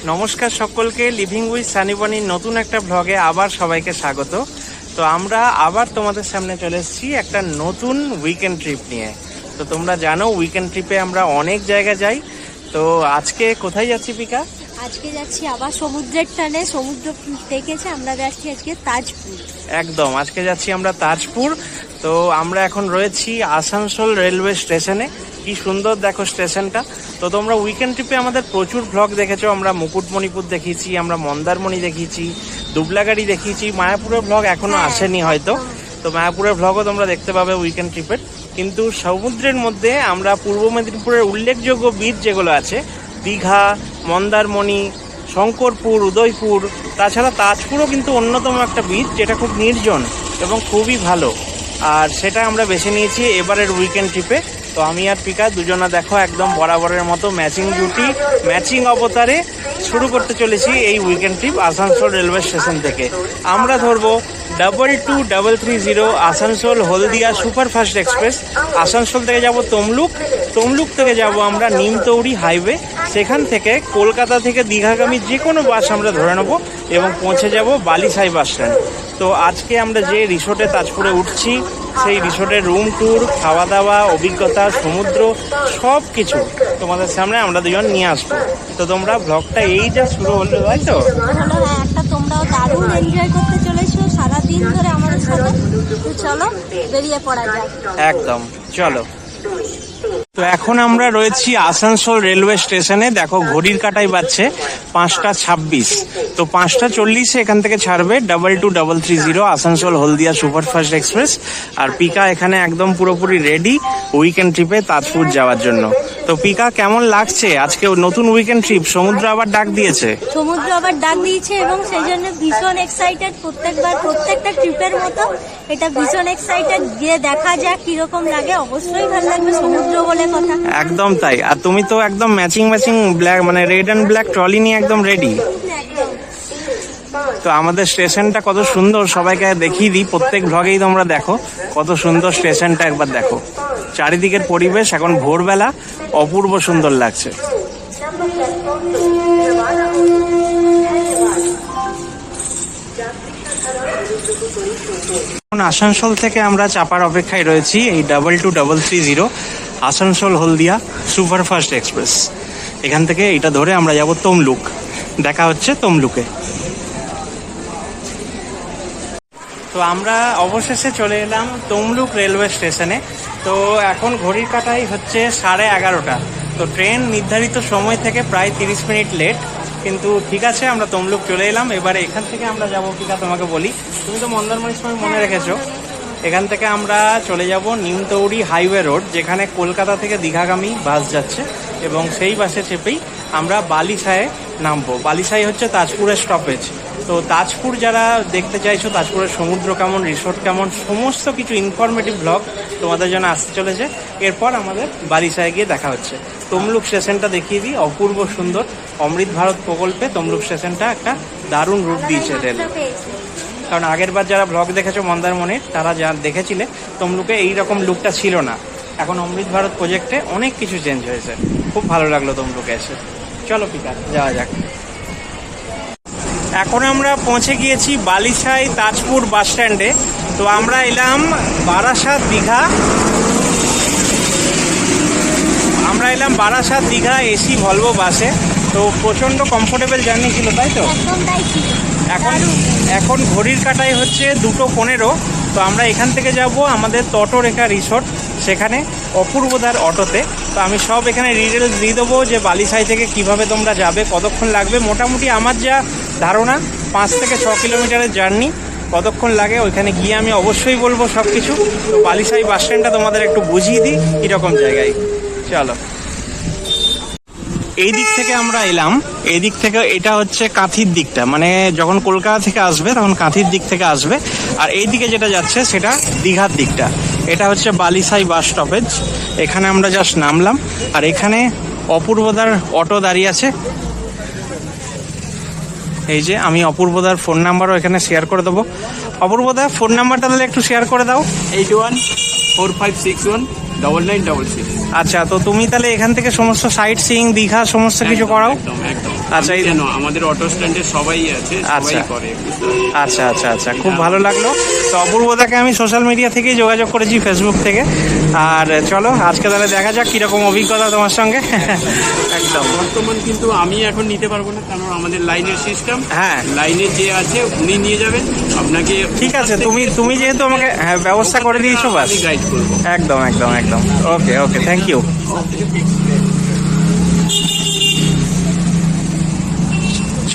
নমস্কার সকলকে, living with সানিবানির নতুন একটা ব্লগে আবার সবাইকে স্বাগত। তো আমরা আবার তোমাদের সামনে চলে এসেছি একটা নতুন উইকেন্ড ট্রিপ নিয়ে। তো তোমরা জানো উইকেন্ড ট্রিপে আমরা অনেক জায়গা যাই। তো আজকে কোথায় যাচ্ছি পিকা? আজকে যাচ্ছি আবার সমুদ্রের টানে। সমুদ্র দেখেছে, আমরা যাচ্ছি আজকে তাজপুর। একদম, আজকে যাচ্ছি আমরা তাজপুর। তো আমরা এখন রয়েছি আসানসোল রেলওয়ে স্টেশনে। কি সুন্দর দেখো স্টেশনটা। তো তোমরা উইকেন্ড ট্রিপে আমাদের প্রচুর ভ্লগ দেখেছো। আমরা মুকুটমণিপুর দেখিয়েছি, আমরা মন্দারমণি দেখিয়েছি, দুবলাগাড়ি দেখিয়েছি। মায়াপুরের ভ্লগ এখনো আসেনি হয়তো, তো মায়াপুরের ভ্লগও তোমরা দেখতে পাবে উইকেন্ড ট্রিপের। কিন্তু সমুদ্রের মধ্যে আমরা পূর্ব মেদিনীপুরের উল্লেখযোগ্য বিচ যেগুলো আছে, দীঘা, মন্দারমণি, শঙ্করপুর, উদয়পুর, তাছাড়া তাজপুরও কিন্তু অন্যতম একটা বিচ যেটা খুব নির্জন এবং খুবই ভালো। আর সেটা আমরা বেছে নিয়েছি এবারের উইকেন্ড ট্রিপে। তো আমি আর পিকা দুজনা দেখো একদম বরাবরের মতো ম্যাচিং জুটি, ম্যাচিং অবতারে শুরু করতে চলেছি এই weekend trip Asansol railway station থেকে। আমরা ধরবো 222330 আসানসোল হলদিয়া সুপারফাস্ট এক্সপ্রেস। আসানসোল থেকে যাব তমলুক, তমলুক থেকে যাব আমরা নিমতৌড়ি হাইওয়ে। সেখান থেকে কলকাতা থেকে দীঘাগামী যে কোনো বাস আমরা ধরে নেব এবং পৌঁছে যাব বালিসাই বাস স্ট্যান্ড। তো আজকে আমরা যে রিসোর্টে তাজপুরে উঠছি, সেই রিসোর্টের রুম ট্যুর, খাওয়া দাওয়া, অভিজ্ঞতা, সমুদ্র সব কিছু তোমাদের সামনে আমরা দুজন নিয়ে আসবো। তো তোমরা ব্লগটা এই যা শুরু হলো, তাই তো? একটা তোমরাও দারুণ এনজয় করতে চলেছো সারাদিন ধরে আমাদের সাথে। তো চলো বেরিয়ে পড়া যাক। একদম, চলো। তো এখন আমরা রয়েছি আসানসোল রেলওয়ে স্টেশনে। দেখো ঘড়ির কাঁটায় বাজছে 5:26। তো 5:40 এখান থেকে ছাড়বে 222330 আসানসোল হলদিয়া সুপারফাস্ট এক্সপ্রেস। আর পিকা এখানে একদম পুরোপুরি রেডি উইকেন্ড ট্রিপে তাজপুর যাওয়ার জন্য। তো পিকা, কেমন লাগছে আজকে নতুন উইকেন্ড ট্রিপ? সমুদ্র আবার ডাক দিয়েছে। সমুদ্র আবার ডাক দিয়েছে এবং সেই জন্য ভীষণ এক্সাইটেড। প্রত্যেকটা ট্রিপের মতো এটা ভীষণ এক্সাইটেড। গিয়ে দেখা যাক কিরকম লাগে। অবশ্যই ভালো লাগবে, সমুদ্র বলে কথা। একদম তাই। আর তুমি তো একদম ম্যাচিং ব্ল্যাক, মানে রেড অ্যান্ড ব্ল্যাক ট্রলি নিয়ে একদম রেডি। তো আমাদের স্টেশনটা কত সুন্দর, সবাইকে দেখিয়ে দিই। প্রত্যেক ভ্লগেই তোমরা দেখো কত সুন্দর স্টেশনটা, একবার দেখো। চারিদিকের পরিবেশ এখন ভোরবেলা, অপূর্ব সুন্দর লাগছে। এখন আসানসোল থেকে আমরা চাপার অপেক্ষায় রয়েছি এই 222330 আসানসোল হলদিয়া সুপারফাস্ট এক্সপ্রেস। এখান থেকে এটা ধরে আমরা যাব তমলুক। দেখা হচ্ছে তমলুকে। তো আমরা অবশেষে চলে এলাম তমলুক রেলওয়ে স্টেশনে। তো এখন ঘড়ির কাঁটাই হচ্ছে 11:30। তো ট্রেন নির্ধারিত সময় থেকে প্রায় 30 মিনিট লেট, কিন্তু ঠিক আছে, আমরা তমলুক চলে এলাম। এবারে এখান থেকে আমরা যাবো, পিকা তোমাকে বলি, তুমি তো মন্দারমণির সময় মনে রেখেছো, এখান থেকে আমরা চলে যাব নিমতৌড়ি হাইওয়ে রোড, যেখানে কলকাতা থেকে দীঘাগামী বাস যাচ্ছে। এবং সেই বাসে চেপেই আমরা বালিসায়ে নামবো। বালিসাই হচ্ছে তাজপুরের স্টপেজ। তো তাজপুর যারা দেখতে চাইছো, তাজপুরের সমুদ্র কেমন, রিসোর্ট কেমন, সমস্ত কিছু ইনফরমেটিভ ব্লগ তোমাদের জন্য আসতে চলেছে। এরপর আমাদের বালিসায়ে গিয়ে দেখা হচ্ছে। তমলুক স্টেশনটা দেখিয়ে দিই, অপূর্ব সুন্দর। অমৃত ভারত প্রকল্পে তমলুক স্টেশনটা একটা দারুণ রূপ দিয়েছে রেল। কারণ আগের বার যারা ব্লগ দেখেছো মন্দারমণির, তারা যা দেখেছিলে তমলুকে এইরকম লুকটা ছিল না। এখন অমৃত ভারত প্রজেক্টে অনেক কিছু চেঞ্জ হয়েছে। খুব ভালো লাগলো তমলুকে এসে। চলো পিকা, যাওয়া যাক। এখন আমরা পৌঁছে গিয়েছি বালিসাই তাজপুর বাস স্ট্যান্ডে। তো আমরা এলাম বারাসাত দীঘা এসি ভলভো বাসে। তো প্রচণ্ড কমফোর্টেবল জার্নি ছিল, তাই তো? এখন ঘড়ির কাঁটায় হচ্ছে 2:15। তো আমরা এখান থেকে যাব আমাদের তটরেখা রিসোর্ট, সেখানে অপূর্বদার অটোতে। তো আমি সব এখানে ডিটেলস দিয়ে দেবো যে বালিসাই থেকে কিভাবে তোমরা যাবে, কতক্ষণ লাগবে। মোটামুটি আমার যা ধারণা 5 থেকে 6 কিলোমিটারের জার্নি, কতক্ষণ লাগে ওইখানে গিয়ে আমি অবশ্যই বলবো সব কিছু। তো বালিসাই বাস স্ট্যান্ডটা তোমাদের একটু বুঝিয়ে দিই কীরকম জায়গায়। চলো, এই দিক থেকে আমরা এলাম। এই দিক থেকে এটা হচ্ছে কাঁথির দিকটা, মানে যখন কলকাতা থেকে আসবে তখন কাঁথির দিক থেকে আসবে। আর এই দিকে যেটা যাচ্ছে সেটা দীঘার দিকটা। এটা হচ্ছে বালিসাই বাস স্টপেজ। এখানে আমরা জাস্ট নামলাম। আর এখানে অপূর্বদার অটো দাঁড়িয়ে আছে। এই যে আমি অপূর্বদার ফোন নাম্বারও এখানে শেয়ার করে দেবো। অপূর্বদা, ফোন নাম্বারটা তাহলে একটু শেয়ার করে দাও। 8145619966। আচ্ছা, তো তুমি তাহলে এখান থেকে সমস্ত সাইট সিইং, দীঘা সমস্ত কিছু করাও? একদম। আচ্ছা, আমি কেন, আমাদের অটো স্ট্যান্ডে সবাই আছে, সবাই আচ্ছা। করে, বুঝতে পারছো? আচ্ছা আচ্ছা আচ্ছা, খুব ভালো লাগলো। তো অপূর্বদাকে আমি সোশ্যাল মিডিয়া থেকেই যোগাযোগ করেছি, ফেসবুক থেকে। আর চলো আজকে তাহলে দেখা যাক কিরকম অভিজ্ঞতা তোমার সঙ্গে। একদম। বর্তমান কিন্তু আমি এখন নিতে পারবো না, কারণ আমাদের লাইনের সিস্টেম, হ্যাঁ। লাইনে যে আছে উনি নিয়ে যাবেন আপনাকে। ঠিক আছে, তুমি যেহেতু আমাকে ব্যবস্থা করে দিয়েছো, বাস। আমি গাইড করবো। একদম একদম একদম। ওকে ওকে, থ্যাংক ইউ।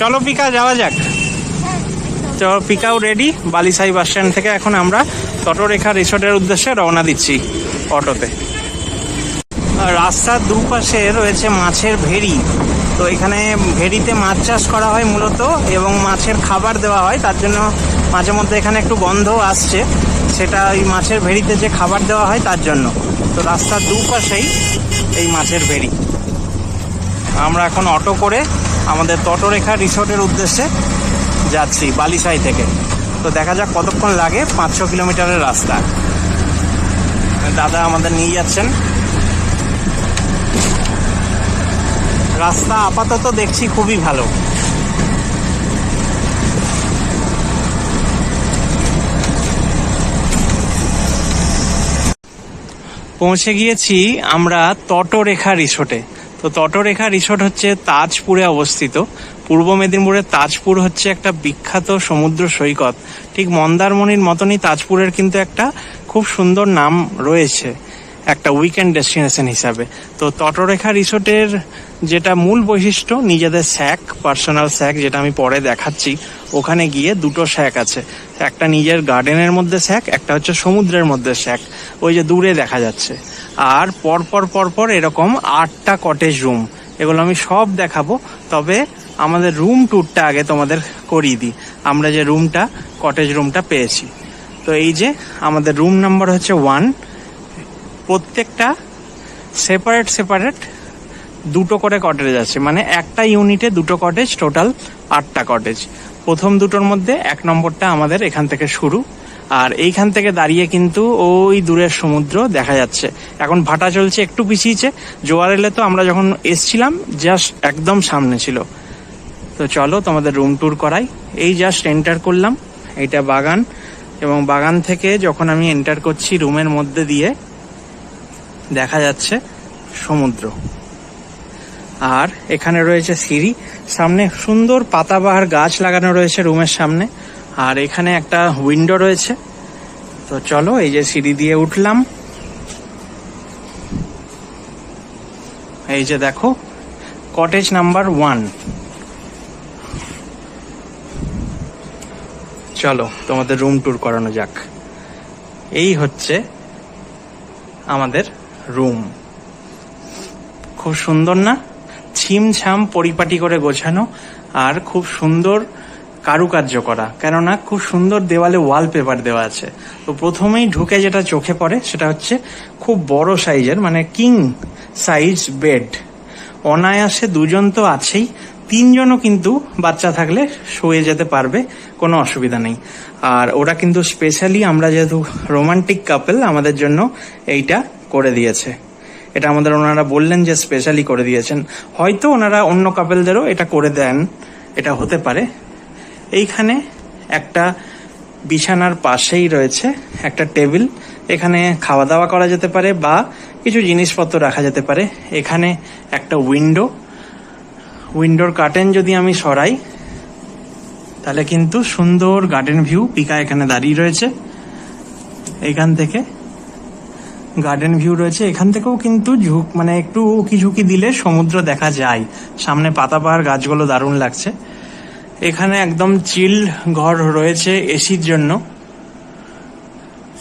চলো পিকা, যাওয়া যাক। চলো, পিকাও রেডি। বালিসাই বাস স্ট্যান্ড থেকে এখন আমরা তটরেখা রিসোর্টের উদ্দেশ্যে রওনা দিচ্ছি অটোতে। আর রাস্তার দুপাশে রয়েছে মাছের ভেড়ি। তো এখানে ভেড়িতে মাছ চাষ করা হয় মূলত, এবং মাছের খাবার দেওয়া হয়, তার জন্য মাঝে মধ্যে এখানে একটু গন্ধ আসছে, সেটা ওই মাছের ভেড়িতে যে খাবার দেওয়া হয় তার জন্য। তো রাস্তার দুপাশেই এই মাছের ভেড়ি। আমরা এখন অটো করে আমাদের তটরেখা রিসোর্টের উদ্দেশ্যে যাচ্ছি বালিসাই থেকে। তো দেখা যাক কতক্ষণ লাগে, 500 কিলোমিটারের রাস্তা। দাদা আমাদের নিয়ে যাচ্ছেন। রাস্তা আপাতত দেখছি খুবই ভালো। পৌঁছে গিয়েছি আমরা তটরেখা রিসোর্টে। তো তটরেখা রিসোর্ট হচ্ছে তাজপুরে অবস্থিত। পূর্ব মেদিনীপুরের তাজপুর হচ্ছে একটা বিখ্যাত সমুদ্র সৈকত। ঠিক মন্দারমণির মতনই তাজপুরের কিন্তু একটা খুব সুন্দর নাম রয়েছে একটা উইকেন্ড ডেস্টিনেশন হিসাবে। তো তটরেখা রিসোর্টের যেটা মূল বৈশিষ্ট্য, নিজেদের স্যাক, পার্সোনাল স্যাক, যেটা আমি পরে দেখাচ্ছি। ওখানে গিয়ে দুটো স্যাক আছে, একটা নিজের গার্ডেনের মধ্যে স্যাক, একটা হচ্ছে সমুদ্রের মধ্যে স্যাক, ওই যে দূরে দেখা যাচ্ছে। আর পরপর এরকম 8টা কটেজ রুম, এগুলো আমি সব দেখাবো। তবে আমাদের রুম ট্যুরটা আগে তোমাদের করিয়ে দিই, আমরা যে রুমটা, কটেজ রুমটা পেয়েছি। তো এই যে আমাদের রুম নাম্বার হচ্ছে 1। প্রত্যেকটা সেপারেট দুটো করে কটেজ আছে, মানে একটা ইউনিটে দুটো কটেজ, টোটাল 8টা কটেজ। প্রথম দুটোর মধ্যে 1 নম্বরটা আমাদের এখান থেকে শুরু। আর এইখান থেকে দাঁড়িয়ে কিন্তু ওই দূরের সমুদ্র দেখা যাচ্ছে। এখন ভাটা চলছে, একটু পিছিয়েছে। জোয়ার এলে তো আমরা যখন এসছিলাম জাস্ট একদম সামনে ছিল। তো চলো তোমাদের রুম ট্যুর করাই। এই জাস্ট এন্টার করলাম, এইটা বাগান, এবং বাগান থেকে যখন আমি এন্টার করছি রুমের মধ্যে দিয়ে দেখা যাচ্ছে সমুদ্র। আর এখানে রয়েছে সিঁড়ি, সামনে সুন্দর পাতাবাহার গাছ লাগানো রয়েছে রুমের সামনে। আর এখানে একটা উইন্ডো রয়েছে। তো চলো, এই যে সিঁড়ি দিয়ে উঠলাম, এই যে দেখো কটেজ নাম্বার 1। চলো তোমাদের রুম ট্যুর করানো যাক। এই হচ্ছে আমাদের রুম। খুব সুন্দর না? ছিমছাম পরিপাটি করে গোছানো, আর খুব সুন্দর কারুকার্য করা, কেননা খুব সুন্দর দেওয়ালে ওয়ালপেপার দেওয়া আছে। তো প্রথমেই ঢুকে যেটা চোখে পড়ে সেটা হচ্ছে খুব বড় সাইজের, মানে কিং সাইজ বেড। অনায়াসে 2 জন তো আছেই, 3 জনও কিন্তু বাচ্চা থাকলে শুয়ে যেতে পারবে, কোনো অসুবিধা নেই। আর ওরা কিন্তু স্পেশালি, আমরা যেহেতু রোমান্টিক কাপল, আমাদের জন্য এইটা করে দিয়েছে। এটা আমাদের ওনারা বললেন যে স্পেশালি করে দিয়েছেন। হয়তো ওনারা অন্য কাপলদেরও এটা করে দেন, এটা হতে পারে। এইখানে একটা বিছানার পাশেই রয়েছে একটা টেবিল, এখানে খাওয়া দাওয়া করা যেতে পারে বা কিছু জিনিসপত্র রাখা যেতে পারে। এখানে একটা উইন্ডোর কার্টেন যদি আমি সরাই তাহলে কিন্তু সুন্দর গার্ডেন ভিউ। পিকা এখানে দাঁড়িয়ে রয়েছে, এখান থেকে গার্ডেন ভিউ রয়েছে। এখান থেকেও কিন্তু মানে একটু উকি ঝুঁকি দিলে সমুদ্র দেখা যায়। সামনে পাতাবাহার গাছগুলো দারুণ লাগছে। এখানে একদম চিল ঘর রয়েছে, এসির জন্য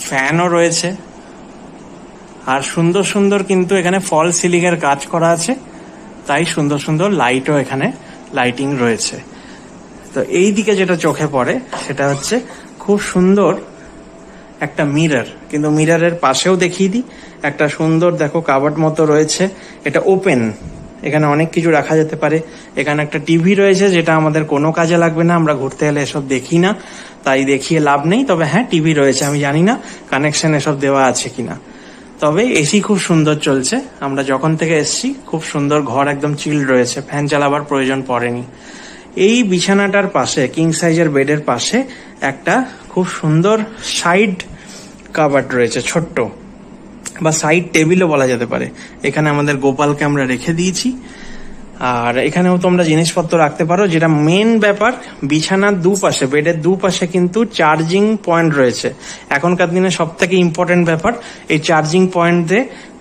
ফ্যানও রয়েছে। আর সুন্দর সুন্দর কিন্তু এখানে ফল সিলিং এর কাজ করা আছে, তাই সুন্দর সুন্দর লাইটও এখানে লাইটিং রয়েছে। তো এই দিকে যেটা চোখে পড়ে সেটা হচ্ছে খুব সুন্দর একটা মিরর, কিন্তু মিররের পাশেও দেখিয়ে দিই, একটা সুন্দর দেখো কাবার্ড মতো রয়েছে, এটা ওপেন, এখানে অনেক কিছু রাখা যেতে পারে। এখানে একটা টিভি রয়েছে, যেটা আমাদের কোনো কাজে লাগবে না, আমরা ঘুরতে এলে এসব দেখি না, তাই দেখিয়ে লাভ নেই। তবে হ্যাঁ, টিভি রয়েছে, আমি জানি না কানেকশন এসব দেওয়া আছে কিনা। তবে এসি খুব সুন্দর চলছে, আমরা যখন থেকে এসছি খুব সুন্দর, ঘর একদম চিল রয়েছে, ফ্যান চালাবার প্রয়োজন পড়েনি। এই বিছানাটার পাশে, কিং সাইজের বেডের পাশে একটা খুব সুন্দর সাইড কাভার্ড রয়েছে, ছোট্ট, বা সাইড টেবিলও বলা যেতে পারে। এখানে আমাদের গোপালকে আমরা রেখে দিয়েছি, আর এখানেও তোমরা জিনিসপত্র রাখতে পারো। যেটা মেন ব্যাপার, বিছানার দুপাশে, বেডের দুপাশে কিন্তু চার্জিং পয়েন্ট রয়েছে। এখনকার দিনে সব থেকে ইম্পর্টেন্ট ব্যাপার, এই চার্জিং পয়েন্টে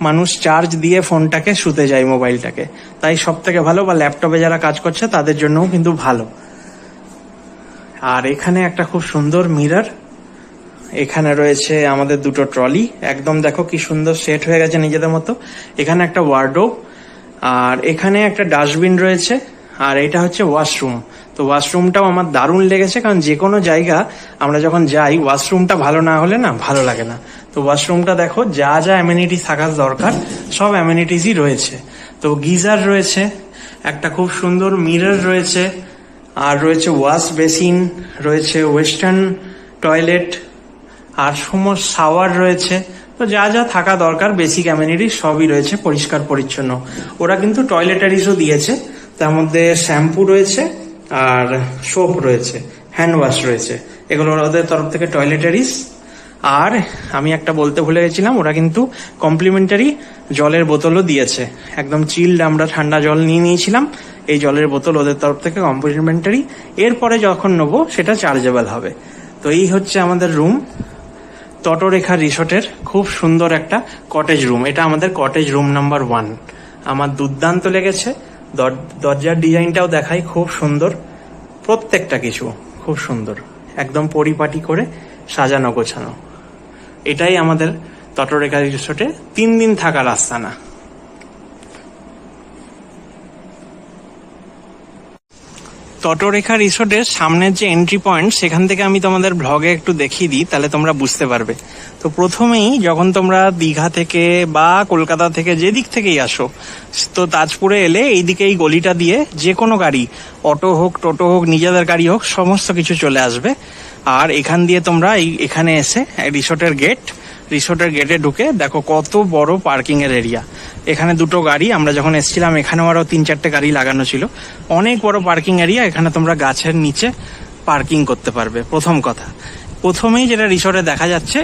মানুষ চার্জ দিয়ে ফোনটাকে শুতে যায়, মোবাইলটাকে। তাই সব থেকে ভালো, বা ল্যাপটপে যারা কাজ করছে তাদের জন্যও কিন্তু ভালো। আর এখানে একটা খুব সুন্দর মিরর, এখানে রয়েছে আমাদের দুটো ট্রলি, একদম দেখো কি সুন্দর সেট হয়ে গেছে নিজেদের মতো। এখানে একটা ওয়ার্ডরোব, আর এখানে একটা ডাস্টবিন রয়েছে, আর এটা হচ্ছে ওয়াশরুম। তো ওয়াশরুমটাও আমার দারুণ লেগেছে, কারণ যে কোনো জায়গা আমরা যখন যাই, ওয়াশরুমটা ভালো না হলে না ভালো লাগে না। তো ওয়াশরুমটা দেখো, যা যা অ্যামেনিটিস থাকার দরকার সব অ্যামেনিটিসই রয়েছে। তো গিজার রয়েছে, একটা খুব সুন্দর মিরর রয়েছে, আর রয়েছে ওয়াশ বেসিন রয়েছে, ওয়েস্টার্ন টয়লেট, আর সমস্ত শাওয়ার রয়েছে। তো যা যা থাকা দরকার বেসিক অ্যামেনিটি সবই রয়েছে, পরিষ্কার পরিচ্ছন্ন। ওরা কিন্তু টয়লেটারিজও দিয়েছে, তার মধ্যে শ্যাম্পু রয়েছে, আর সোপ রয়েছে, হ্যান্ড ওয়াশ রয়েছে, এগুলো ওদের তরফ থেকে টয়লেটারিজ। আর আমি একটা বলতে ভুলে গেছিলাম, ওরা কিন্তু কমপ্লিমেন্টারি জলের বোতলও দিয়েছে, একদম চিল্ড। আমরা ঠান্ডা জল নিয়ে নিয়েছিলাম, এই জলের বোতল ওদের তরফ থেকে কমপ্লিমেন্টারি। এরপরে যখন নেবো সেটা চার্জেবল হবে। তো এই হচ্ছে আমাদের রুম, তটরেখা রিসোর্টের খুব সুন্দর একটা কটেজ রুম। এটা আমাদের কটেজ রুম নাম্বার 1। আমার দুর্দান্ত লেগেছে। দরজার ডিজাইনটাও দেখাই, খুব সুন্দর, প্রত্যেকটা কিছু খুব সুন্দর, একদম পরিপাটি করে সাজানো গোছানো। এটাই আমাদের তটরেখা রিসোর্টে 3 দিন থাকার আস্তানা। তটরেখা রিসোর্টের সামনের যে এন্ট্রি পয়েন্ট, সেখান থেকে আমি তোমাদের ব্লগে একটু দেখিয়ে দিই, তাহলে তোমরা বুঝতে পারবে। তো প্রথমেই যখন তোমরা দীঘা থেকে বা কলকাতা থেকে যে দিক থেকেই আসো, তো তাজপুরে এলে এইদিকে এই গলিটা দিয়ে যে কোনো গাড়ি, অটো হোক, টোটো হোক, নিজেদের গাড়ি হোক, সমস্ত কিছু চলে আসবে। আর এখান দিয়ে তোমরা এখানে এসে রিসোর্টের গেটে ঢুকে দেখো কত বড় পার্কিং এর এরিয়া। এখানে দুটো গাড়ি, আমরা যখন এসেছিলাম এখানেও আরো 3-4টে গাড়ি লাগানো ছিল। অনেক বড় পার্কিং এরিয়া, এখানে তোমরা গাছের নিচে পার্কিং করতে পারবে। প্রথম কথা, প্রথমেই যেটা রিসোর্টে দেখা যাচ্ছে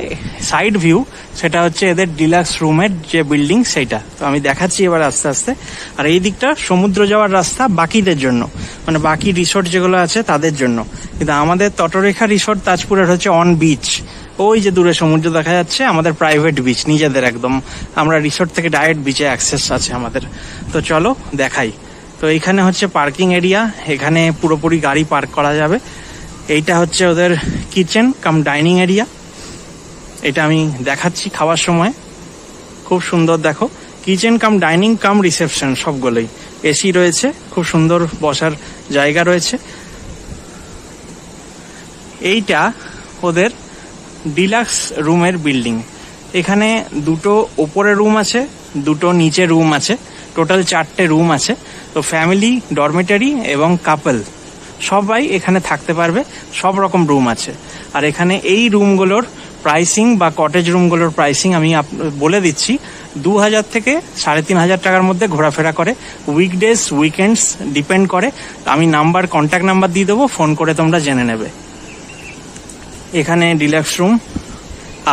সাইড ভিউ, সেটা হচ্ছে এদের ডিলাক্স রুমের যে বিল্ডিং, সেইটা। তো আমি দেখাচ্ছি এবার আস্তে আস্তে। আর এই দিকটা সমুদ্র যাওয়ার রাস্তা বাকিদের জন্য, মানে বাকি রিসোর্ট যেগুলো আছে তাদের জন্য। কিন্তু আমাদের তটরেখা রিসোর্ট তাজপুরের হচ্ছে অন বিচ, ওই যে দূরে সমুদ্র দেখা যাচ্ছে, আমাদের প্রাইভেট বিচ, নিজেদের একদম। আমরা রিসোর্ট থেকে ডাইরেক্ট বিচে অ্যাক্সেস আছে আমাদের। তো চলো দেখাই। তো এইখানে হচ্ছে পার্কিং এরিয়া, এখানে পুরোপুরি গাড়ি পার্ক করা যাবে। এইটা হচ্ছে ওদের কিচেন কাম ডাইনিং এরিয়া, এটা আমি দেখাচ্ছি খাওয়ার সময়। খুব সুন্দর দেখো, কিচেন কাম ডাইনিং কাম রিসেপশন সবগুলোই, এসি রয়েছে, খুব সুন্দর বসার জায়গা রয়েছে। এইটা ওদের ডিলাক্স রুমের বিল্ডিং। এখানে দুটো ওপরে রুম আছে, দুটো নিচে রুম আছে, টোটাল 4টে রুম আছে। তো ফ্যামিলি, ডরমেটারি এবং কাপল সবাই এখানে থাকতে পারবে, সব রকম রুম আছে। আর এখানে এই রুমগুলোর প্রাইসিং বা কটেজ রুমগুলোর প্রাইসিং আমি বলে দিচ্ছি, 2000 থেকে 3500 টাকার মধ্যে ঘোরাফেরা করে। উইকডেজ, উইকেন্ডস ডিপেন্ড করে। আমি কন্ট্যাক্ট নাম্বার দিয়ে দেবো, ফোন করে তোমরা জেনে নেবে। এখানে ডিলাক্স রুম,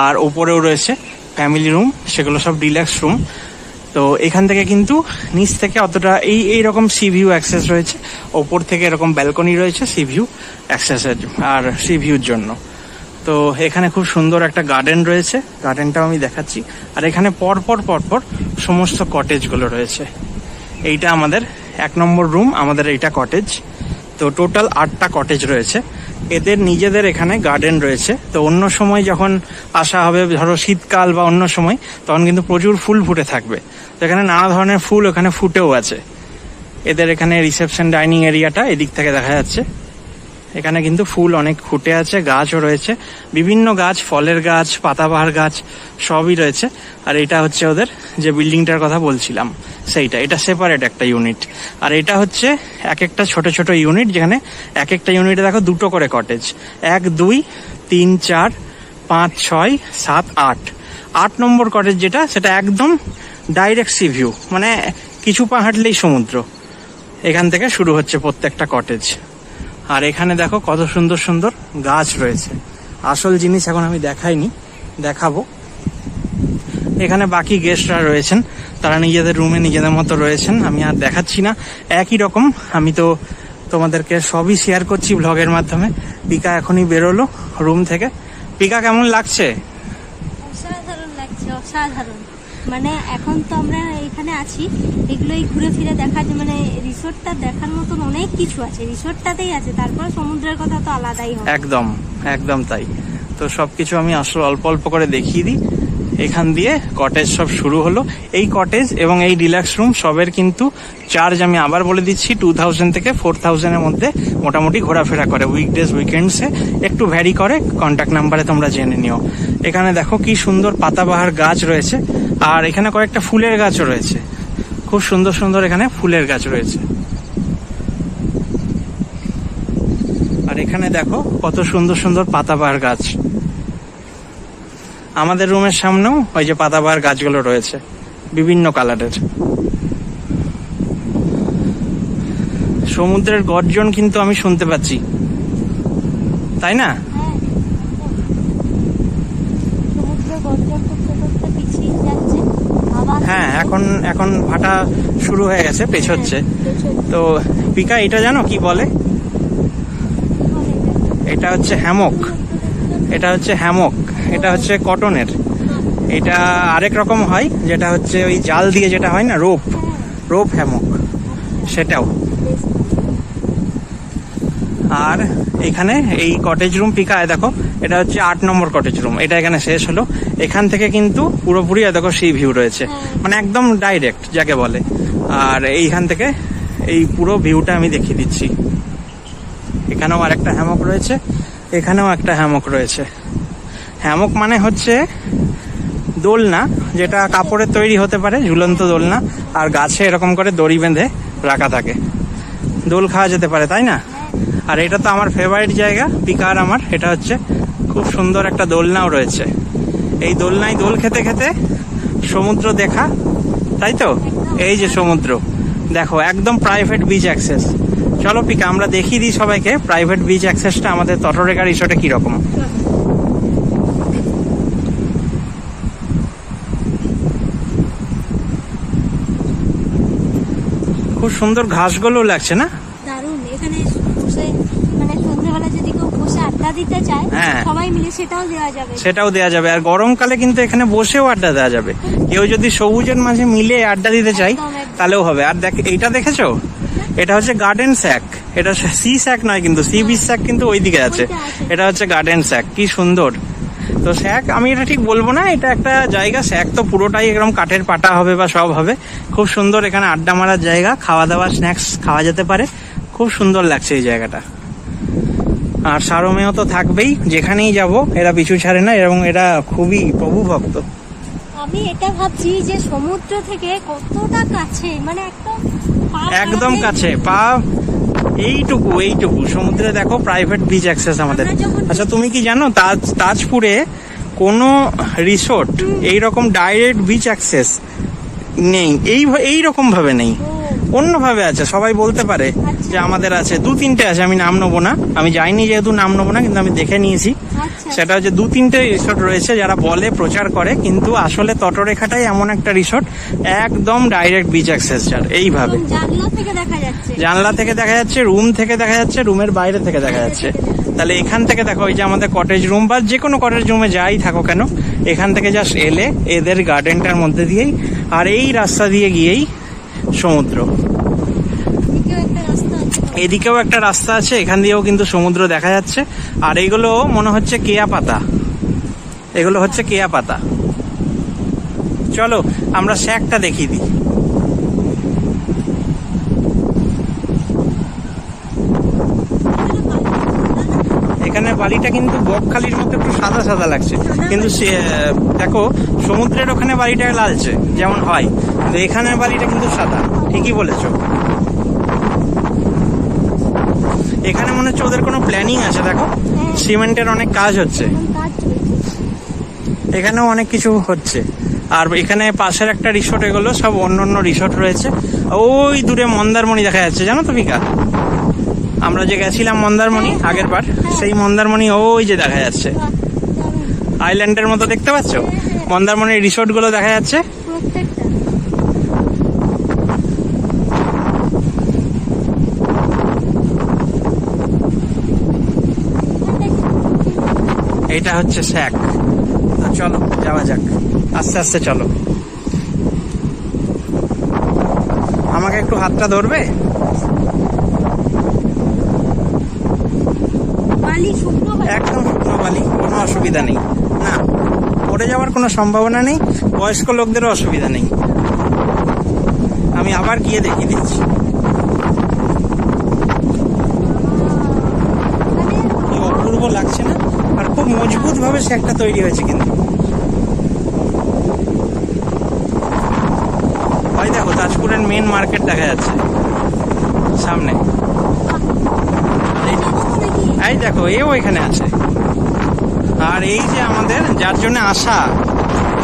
আর ওপরেও রয়েছে ফ্যামিলি রুম, সেগুলো সব ডিলাক্স রুম। তো এখান থেকে কিন্তু নিচ থেকে অতটা এইরকম সি ভিউ অ্যাক্সেস রয়েছে, ওপর থেকে এরকম ব্যালকনি রয়েছে সি ভিউ অ্যাক্সেসের আর সি ভিউর জন্য। তো এখানে খুব সুন্দর একটা গার্ডেন রয়েছে, গার্ডেনটাও আমি দেখাচ্ছি। আর এখানে পরপর সমস্ত কটেজগুলো রয়েছে। এইটা আমাদের 1 নম্বর রুম, আমাদের এইটা কটেজ। তো টোটাল 8টা কটেজ রয়েছে। এদের নিজেদের এখানে গার্ডেন রয়েছে। তো অন্য সময় যখন আসা হবে, ধরো শীতকাল বা অন্য সময়, তখন কিন্তু প্রচুর ফুল ফুটে থাকবে। তো এখানে নানা ধরনের ফুল ওখানে ফুটেও আছে। এদের এখানে রিসেপশন ডাইনিং এরিয়াটা এদিক থেকে দেখা যাচ্ছে। এখানে কিন্তু ফুল অনেক ফুটে আছে, গাছও রয়েছে, বিভিন্ন গাছ, ফলের গাছ, পাতাবাহার গাছ সবই রয়েছে। আর এটা হচ্ছে ওদের যে বিল্ডিংটার কথা বলছিলাম সেইটা, এটা সেপারেট একটা ইউনিট। আর এটা হচ্ছে একটা ছোট ছোট ইউনিট, যেখানে একটা ইউনিটে দেখো 2টো করে কটেজ, 1, 2, 3, 4, 5, 6, 7, 8। 8 নম্বর কটেজ যেটা, সেটা একদম ডাইরেক্ট সি ভিউ, মানে কিছু পা হাঁটলেই সমুদ্র। এখান থেকে শুরু হচ্ছে প্রত্যেকটা কটেজ। আর এখানে দেখো কত সুন্দর সুন্দর গাছ রয়েছে। আসল জিনিস এখন আমি দেখাইনি, দেখাবো। এখানে বাকি গেস্টরা রয়েছেন, তারা নিজেদের রুমে নিজেদের মতো রয়েছেন, আমি আর দেখাচ্ছি না। একই রকম আমি তো তোমাদেরকে সবই শেয়ার করছি ব্লগের মাধ্যমে। পিকা এখনই বেরোলো রুম থেকে। পিকা কেমন লাগছে? অসাধারণ লাগছে, অসাধারণ। মানে এখন তো আমরা এখানে আছি, এগুলোই ঘুরে ফিরে দেখা যায়, মানে রিসোর্টটা দেখার মতন অনেক কিছু আছে, রিসোর্টটাতেই আছে, তারপরে সমুদ্রের কথা তো আলাদাই হবে। একদম একদম তাই। তো সবকিছু আমি আসলে অল্প অল্প করে দেখিয়ে দিই। এখান দিয়ে কটেজ সব শুরু হলো। এই কটেজ এবং এই ডিলাক্স রুম সবের কিন্তু চার্জ আমি আবার বলে দিচ্ছি 2000 থেকে 4000 এর মধ্যে মোটামুটি ঘোরাফেরা করে। উইকডেজ উইকেন্ডসে একটু ভ্যারি করে, কন্ট্যাক্ট নাম্বারে তোমরা জেনে নিও। এখানে দেখো কি সুন্দর পাতাবাহার গাছ রয়েছে, আর এখানে কয়েকটা ফুলের গাছও রয়েছে। খুব সুন্দর সুন্দর এখানে ফুলের গাছ রয়েছে। আর এখানে দেখো কত সুন্দর সুন্দর পাতাবাহার গাছ। আমাদের রুমের সামনেও ওই যে পাতাবাহার গাছগুলো রয়েছে বিভিন্ন কালারের। সমুদ্রের গর্জন কিন্তু আমি শুনতে পাচ্ছি, তাই না? সমুদ্র গর্জন করতে করতে পিছিয়ে যাচ্ছে আবার। হ্যাঁ, এখন ভাটা শুরু হয়ে গেছে, পেছচ্ছে। তো পিকা এটা জানো কি বলে? এটা হচ্ছে হ্যামক। এটা হচ্ছে হ্যামক, এটা হচ্ছে কটনের। এটা আরেক রকম হয়, যেটা হচ্ছে ওই জাল দিয়ে যেটা হয় না, রোপ হ্যামক, সেটাও। আর এখানে এই কটেজ রুম পিকায় দেখো, এটা হচ্ছে 8 নম্বর কটেজ রুম। এটা এখানে শেষ হলো। এখান থেকে কিন্তু পুরোপুরি দেখো সেই ভিউ রয়েছে, মানে একদম ডাইরেক্ট যাকে বলে। আর এইখান থেকে এই পুরো ভিউটা আমি দেখিয়ে দিচ্ছি। এখানেও আর একটা হ্যামক রয়েছে, এখানেও একটা হ্যামক রয়েছে। হ্যামক মানে হচ্ছে দোলনা, যেটা কাপড়ের তৈরি হতে পারে, ঝুলন্ত দোলনা, আর গাছে এরকম করে দড়ি বেঁধে রাখা থাকে, দোল খাওয়া যেতে পারে, তাই না? আর এটা তো আমার ফেভারিট জায়গা পিকার আমার। এটা হচ্ছে খুব সুন্দর একটা দোলনাও রয়েছে। এই দোলনায় দোল খেতে খেতে সমুদ্র দেখা, তাই তো? এই যে সমুদ্র দেখো, একদম প্রাইভেট বিচ অ্যাক্সেস। চলো পিকা, আমরা দেখিয়ে দিই সবাইকে প্রাইভেট বিচ অ্যাক্সেসটা আমাদের তটরেখা রিসোর্টে কিরকম। খুব সুন্দর ঘাসগুলো লাগছে না? দারুণ। এখানে বসে মানে সন্ধ্যাবেলা যদি কেউ বসে আড্ডা দিতে চায়, হ্যাঁ, সবাই মিলে সেটাও দেওয়া যাবে। সেটাও দেওয়া যাবে। আর গরমকালে কিন্তু এখানে বসেও আড্ডা দেওয়া যাবে। কেউ যদি সবুজের মাঝে মিলে আড্ডা দিতে চাই তাহলেও হবে। আর দেখ, এইটা দেখেছো? এটা হচ্ছে গার্ডেন স্যাক। এটা সি স্যাক নয়, কিন্তু সি বিচ স্যাক কিন্তু ওইদিকে আছে। এটা হচ্ছে গার্ডেন স্যাক। কি সুন্দর। তো স্যাক আমি এটা ঠিক বলবো না, এটা একটা জায়গা। স্যাক তো পুরোটাই এরকম কাঠের পাটা হবে বা সব হবে। খুব সুন্দর এখানে আড্ডা মারার জায়গা, খাওয়া দাওয়া স্ন্যাক্স খাওয়া যেতে পারে। খুব সুন্দর লাগছে এই জায়গাটা। আর সারমেয় তো থাকবেই, যেখানেই যাব এরা পিছু ছাড়ে না, এবং এরা খুবই প্রভু ভক্ত। আমি এটা ভাবছি যে সমুদ্র থেকে কতটা কাছে, মানে একদম কাছে, পা এইটুকু সমুদ্রে দেখো প্রাইভেট বিচ অ্যাক্সেস আমাদের। আচ্ছা, তুমি কি জানো তাজপুরে কোনো রিসোর্ট এইরকম ডাইরেক্ট বিচ অ্যাক্সেস নেই, এইরকম ভাবে নেই, অন্যভাবে আছে। সবাই বলতে পারে যে আমাদের আছে, 2-3টে আছে, আমি নাম নেবো না, আমি যাইনি যেহেতু নাম নেবো না, কিন্তু আমি দেখে নিয়েছি। সেটা হচ্ছে 2-3টে রিসোর্ট রয়েছে যারা বলে, প্রচার করে, কিন্তু আসলে তটরেখাটাই এমন একটা রিসোর্ট একদম ডাইরেক্ট বিচ অ্যাক্সেস, যার এইভাবে জানলা থেকে দেখা যাচ্ছে, রুম থেকে দেখা যাচ্ছে, রুমের বাইরে থেকে দেখা যাচ্ছে। তাহলে এখান থেকে দেখো, ওই যে আমাদের কটেজ রুম বা যে কোনো কটেজ রুমে যাই থাকো কেন, এখান থেকে জাস্ট এলে এদের গার্ডেনটার মধ্যে দিয়েই, আর এই রাস্তা দিয়ে গিয়েই সমুদ্র। এদিকেও একটা রাস্তা আছে, এখান দিয়েও কিন্তু সমুদ্র দেখা যাচ্ছে। আর এগুলো মনে হচ্ছে কেয়া পাতা, এগুলো হচ্ছে কেয়া পাতা। চলো আমরা স্যাকটা দেখিয়ে দিই। এখানে বাড়িটা কিন্তু বকখালির মতো একটু সাদা সাদা লাগছে, কিন্তু দেখো সমুদ্রের ওখানে বাড়িটা লালচে যেমন হয়, কিন্তু এখানের বাড়িটা কিন্তু সাদা। ঠিকই বলেছো। এখানে মনে হচ্ছে ওদের কোনো প্ল্যানিং আছে, দেখো সিমেন্টের অনেক কাজ হচ্ছে। এখানেও অনেক কিছু হচ্ছে। আর এখানে পাশের একটা রিসোর্ট, এগুলো সব অন্য অন্য রিসোর্ট রয়েছে। ওই দূরে মন্দারমণি দেখা যাচ্ছে, জানো তো পিকা? আমরা যে গেছিলাম মন্দারমণি আগের বার, সেই মন্দারমণি ওই যে দেখা যাচ্ছে, আইল্যান্ডের মতো দেখতে পাচ্ছ? মন্দারমণির রিসোর্ট গুলো দেখা যাচ্ছে। প্রত্যেকটা এইটা হচ্ছে শ্যাক। তো চলো যাওয়া যাক, আস্তে আস্তে চলো। আমাকে একটু হাতটা ধরবে? বালি শুকনো হয়। একদম শুকনো বালি, কোনো অসুবিধা নেই। না, পড়ে যাওয়ার কোনো সম্ভাবনা নেই, বয়স্ক লোকদেরও অসুবিধা নেই। আমি আবার গিয়ে দেখিয়ে দিচ্ছি। কি অপূর্ব লাগছে না? আর খুব মজবুত ভাবে শ্যাকটা তৈরি হয়েছে কিন্তু। ওই দেখো তাজপুরের মেন মার্কেট দেখা যাচ্ছে সামনে। এই দেখো এও এখানে আছে। আর এই যে আমাদের যার জন্য আসা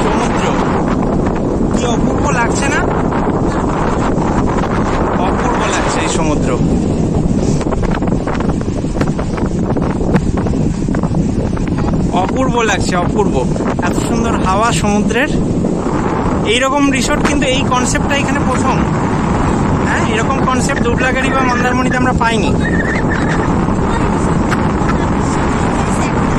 সমুদ্র, কি অপূর্ব লাগছে না? অপূর্ব লাগছে এই সমুদ্র। অপূর্ব লাগছে, অপূর্ব। এত সুন্দর হাওয়া সমুদ্রের। এইরকম রিসোর্ট কিন্তু এই কনসেপ্টটা এখানে প্রথম। হ্যাঁ, এরকম কনসেপ্ট দুবলাগাড়ি বা মন্দারমণিতে আমরা পাইনি।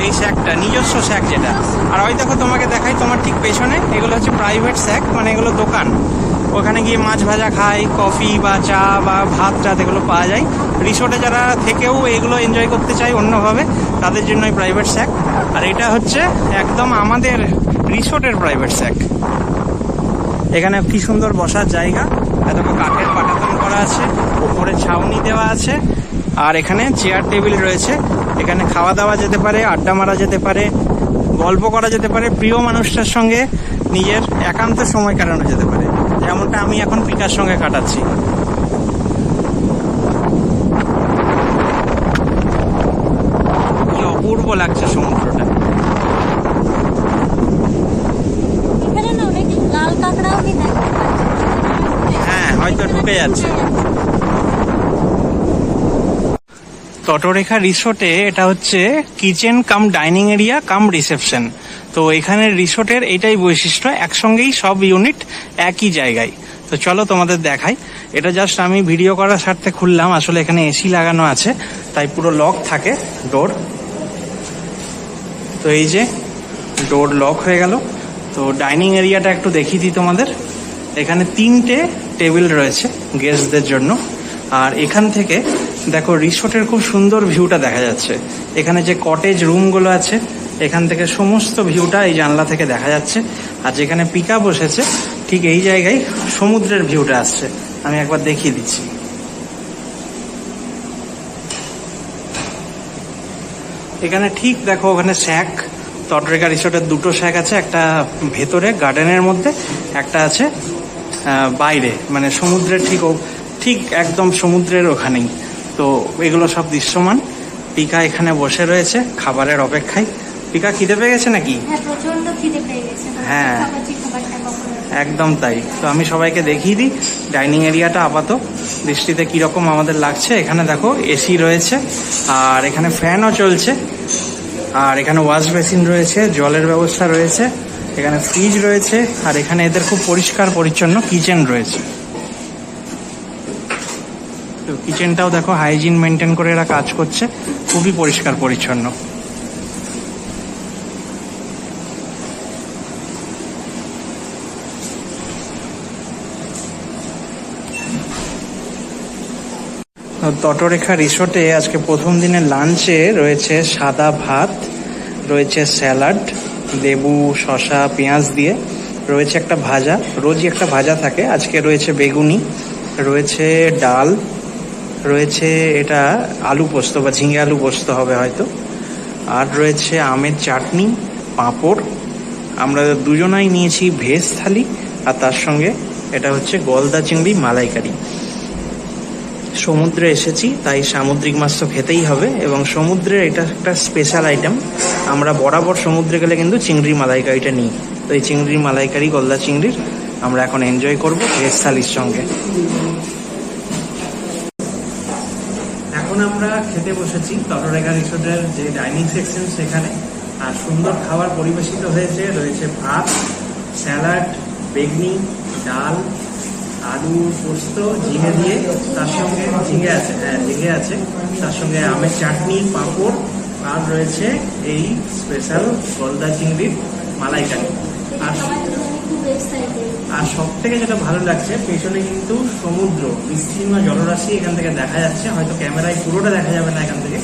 এই শ্যাকটা নিজস্ব শ্যাক যেটা। আর ওই দেখো তোমাকে দেখাই, তোমার ঠিক পেছনে এগুলো হচ্ছে প্রাইভেট শ্যাক, মানে এগুলো দোকান। ওখানে গিয়ে মাছ ভাজা খাই, কফি বা চা বা ভাত টাত এগুলো পাওয়া যায়। রিসোর্টে যারা থেকেও এগুলো এনজয় করতে চায় অন্যভাবে, তাদের জন্যই প্রাইভেট শ্যাক। আর এটা হচ্ছে একদম আমাদের রিসোর্টের প্রাইভেট শ্যাক। এখানে কি সুন্দর বসার জায়গা, এত কাঠের পাটাতন করা আছে, উপরে ছাউনি দেওয়া আছে। আর এখানে চেয়ার টেবিল রয়েছে, এখানে খাওয়া দাওয়া যেতে পারে, আড্ডা মারা যেতে পারে, গল্প করা যেতে পারে, প্রিয় মানুষটার সঙ্গে নিজের একান্ত সময় কাটানো যেতে পারে, যেমনটা আমি এখন পিকার সঙ্গে কাটাচ্ছি। কি অপূর্ব লাগছে সমুদ্রটা। এখানে না অনেক লাল কাঁকড়াও আমি দেখতে পাচ্ছি। হ্যাঁ, হয়তো ঢুকে যাচ্ছে। তটরেখা রিসোর্টে এটা হচ্ছে কিচেন কাম ডাইনিং এরিয়া কাম রিসেপশন। তো এখানের রিসোর্টের এটাই বৈশিষ্ট্য, একসঙ্গেই সব ইউনিট একই জায়গায়। তো চলো তোমাদের দেখাই। এটা জাস্ট আমি ভিডিও করার স্বার্থে খুললাম, আসলে এখানে এসি লাগানো আছে, তাই পুরো লক থাকে ডোর। তো এই যে ডোর লক হয়ে গেল। তো ডাইনিং এরিয়াটা একটু দেখিয়ে দিই তোমাদের। এখানে 3টে টেবিল রয়েছে গেস্টদের জন্য। আর এখান থেকে দেখো রিসোর্টের খুব সুন্দর ভিউটা দেখা যাচ্ছে। এখানে যে কটেজ রুমগুলো আছে, এখান থেকে সমস্ত ভিউটা এই জানলা থেকে দেখা যাচ্ছে। আর যেখানে পিকা বসেছে ঠিক এই জায়গায় সমুদ্রের ভিউটা আসছে। আমি একবার দেখিয়ে দিচ্ছি। এখানে ঠিক দেখো, ওখানে শ্যাক, তটরেখা রিসোর্টের 2টো শ্যাক আছে, একটা ভেতরে গার্ডেনের মধ্যে, একটা আছে বাইরে, মানে সমুদ্রের ঠিক একদম সমুদ্রের ওখানেই। তো এগুলো সব দৃশ্যমান। পিকা এখানে বসে রয়েছে খাবারের অপেক্ষায়। পিকা খিদে পেয়ে গেছে নাকি? হ্যাঁ, প্রচন্ড খিদে পেয়ে গেছে। হ্যাঁ, খাবারটা কখন আসবে? একদম তাই। তো আমি সবাইকে দেখিয়ে দিই ডাইনিং এরিয়াটা আপাত দৃষ্টিতে কিরকম আমাদের লাগছে। এখানে দেখো এসি রয়েছে, আর এখানে ফ্যানও চলছে, আর এখানে ওয়াশ বেসিন রয়েছে, জলের ব্যবস্থা রয়েছে, এখানে ফ্রিজ রয়েছে, আর এখানে এদের খুব পরিষ্কার পরিচ্ছন্ন কিচেন রয়েছে। তো কিচেনটাও দেখো হাইজিন মেনটেন করে এরা কাজ করছে, খুবই পরিষ্কার পরিচ্ছন্ন। তটরেখা রিসোর্টে আজকে প্রথম দিনের লাঞ্চে রয়েছে সাদা ভাত, রয়েছে স্যালাড, লেবু শসা পেঁয়াজ দিয়ে, রয়েছে একটা ভাজা, রোজই একটা ভাজা থাকে, আজকে রয়েছে বেগুনি, রয়েছে ডাল, রয়েছে এটা আলু পোস্ত বা ঝিঙে আলু পোস্ত হবে হয়তো, আর রয়েছে আমের চাটনি, পাঁপড়। আমরা দুজনাই নিয়েছি ভেজ থালি, আর তার সঙ্গে এটা হচ্ছে গলদা চিংড়ি মালাইকারি। সমুদ্রে এসেছি, তাই সামুদ্রিক মাছ তো খেতেই হবে, এবং সমুদ্রের এটা একটা স্পেশাল আইটেম। আমরা বরাবর সমুদ্রে গেলে কিন্তু চিংড়ির মালাইকারিটা নিই, তো এই চিংড়ির মালাইকারি, গলদা চিংড়ির আমরা এখন এনজয় করব ভেজ থালির সঙ্গে। এখন আমরা খেতে বসেছি তটরেখা রিসোর্টের যে ডাইনিং সেকশন সেখানে, আর সুন্দর খাবার পরিবেশিত হয়েছে। রয়েছে ভাত, স্যালাড, বেগনি, ডাল, আলু পোস্ত ঝিঙে দিয়ে, তার সঙ্গে ঝিঙে আছে, হ্যাঁ ঝিঙে আছে, তার সঙ্গে আমের চাটনি, পাঁপড়, আর রয়েছে এই স্পেশাল গলদা চিংড়ির মালাইকারি। আর সব থেকে যেটা ভালো লাগছে, পেছনে কিন্তু সমুদ্র, বিস্তীর্ণ জলরাশি এখান থেকে দেখা যাচ্ছে। হয়তো ক্যামেরায় পুরোটা দেখা যাবে না এখান থেকে,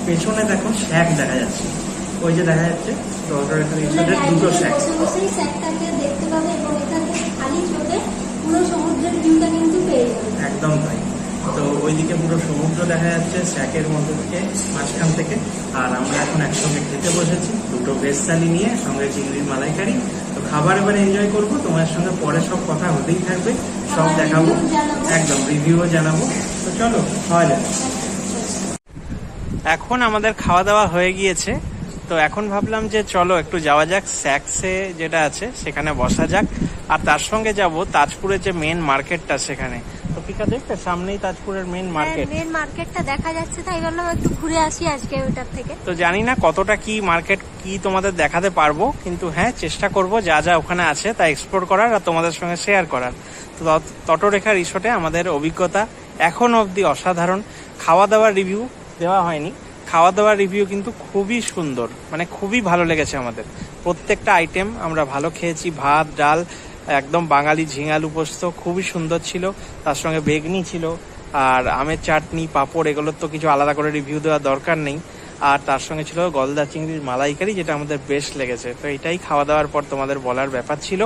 পেছনে দেখো শ্যাক দেখা যাচ্ছে, ওই যে দেখা যাচ্ছে তটরেখা রিসোর্টের দুটো শ্যাক। দেখতে পাবে এবং এখান থেকে খালি চোখে পুরো সমুদ্রের ভিউটা কিন্তু পেয়ে যাবে। একদম তাই। তো ওইদিকে পুরো সমুদ্র দেখা যাচ্ছে শ্যাকের মধ্যে থেকে, মাঝখান থেকে। আর আমরা এখন একসঙ্গে খেতে বসেছি, দুটো ভেজ থালি নিয়ে, সঙ্গে চিংড়ির মালাইকারি। তো খাবার এবারে এনজয় করবো, তোমার সঙ্গে পরে সব কথা হতেই থাকবে, সব দেখাবো, একদম রিভিউও জানাবো। তো চলো খাওয়া যাক। এখন আমাদের খাওয়া দাওয়া হয়ে গিয়েছে, তো এখন ভাবলাম যে চলো একটু যাওয়া যাক স্যাক্সে যেটা আছে সেখানে বসা যাক, আর তার সঙ্গে যাব তাজপুরের যে মেন মার্কেটটা সেখানে। তো পিকা দেখতে সামনেই তাজপুরের মেন মার্কেট, মেন মার্কেটটা দেখা যাচ্ছে, তাই বললাম একটু ঘুরে আসি আজকে ওটার থেকে। তো জানি না কতটা কি মার্কেট কি তোমাদের দেখাতে পারবো, কিন্তু হ্যাঁ চেষ্টা করব যা যা ওখানে আছে তা এক্সপ্লোর করার আর তোমাদের সঙ্গে শেয়ার করার। তো তটরেখা রিসোর্টে আমাদের অভিজ্ঞতা এখন অবধি অসাধারণ। খাওয়া দাওয়ার রিভিউ দেওয়া হয়নি, খাওয়া দাওয়ার রিভিউ কিন্তু খুবই সুন্দর, মানে খুবই ভালো লেগেছে আমাদের। প্রত্যেকটা আইটেম আমরা ভালো খেয়েছি, ভাত, ডাল, একদম বাঙালি ঝিঙালু পোস্ত খুবই সুন্দর ছিল, তার সঙ্গে বেগনি ছিল, আর আমের চাটনি, পাঁপড়, এগুলোর তো কিছু আলাদা করে রিভিউ দেওয়ার দরকার নেই। আর তার সঙ্গে ছিল গলদা চিংড়ির মালাইকারি, যেটা আমাদের বেস্ট লেগেছে। তো এটাই খাওয়া দাওয়ার পর তোমাদের বলার ব্যাপার ছিল।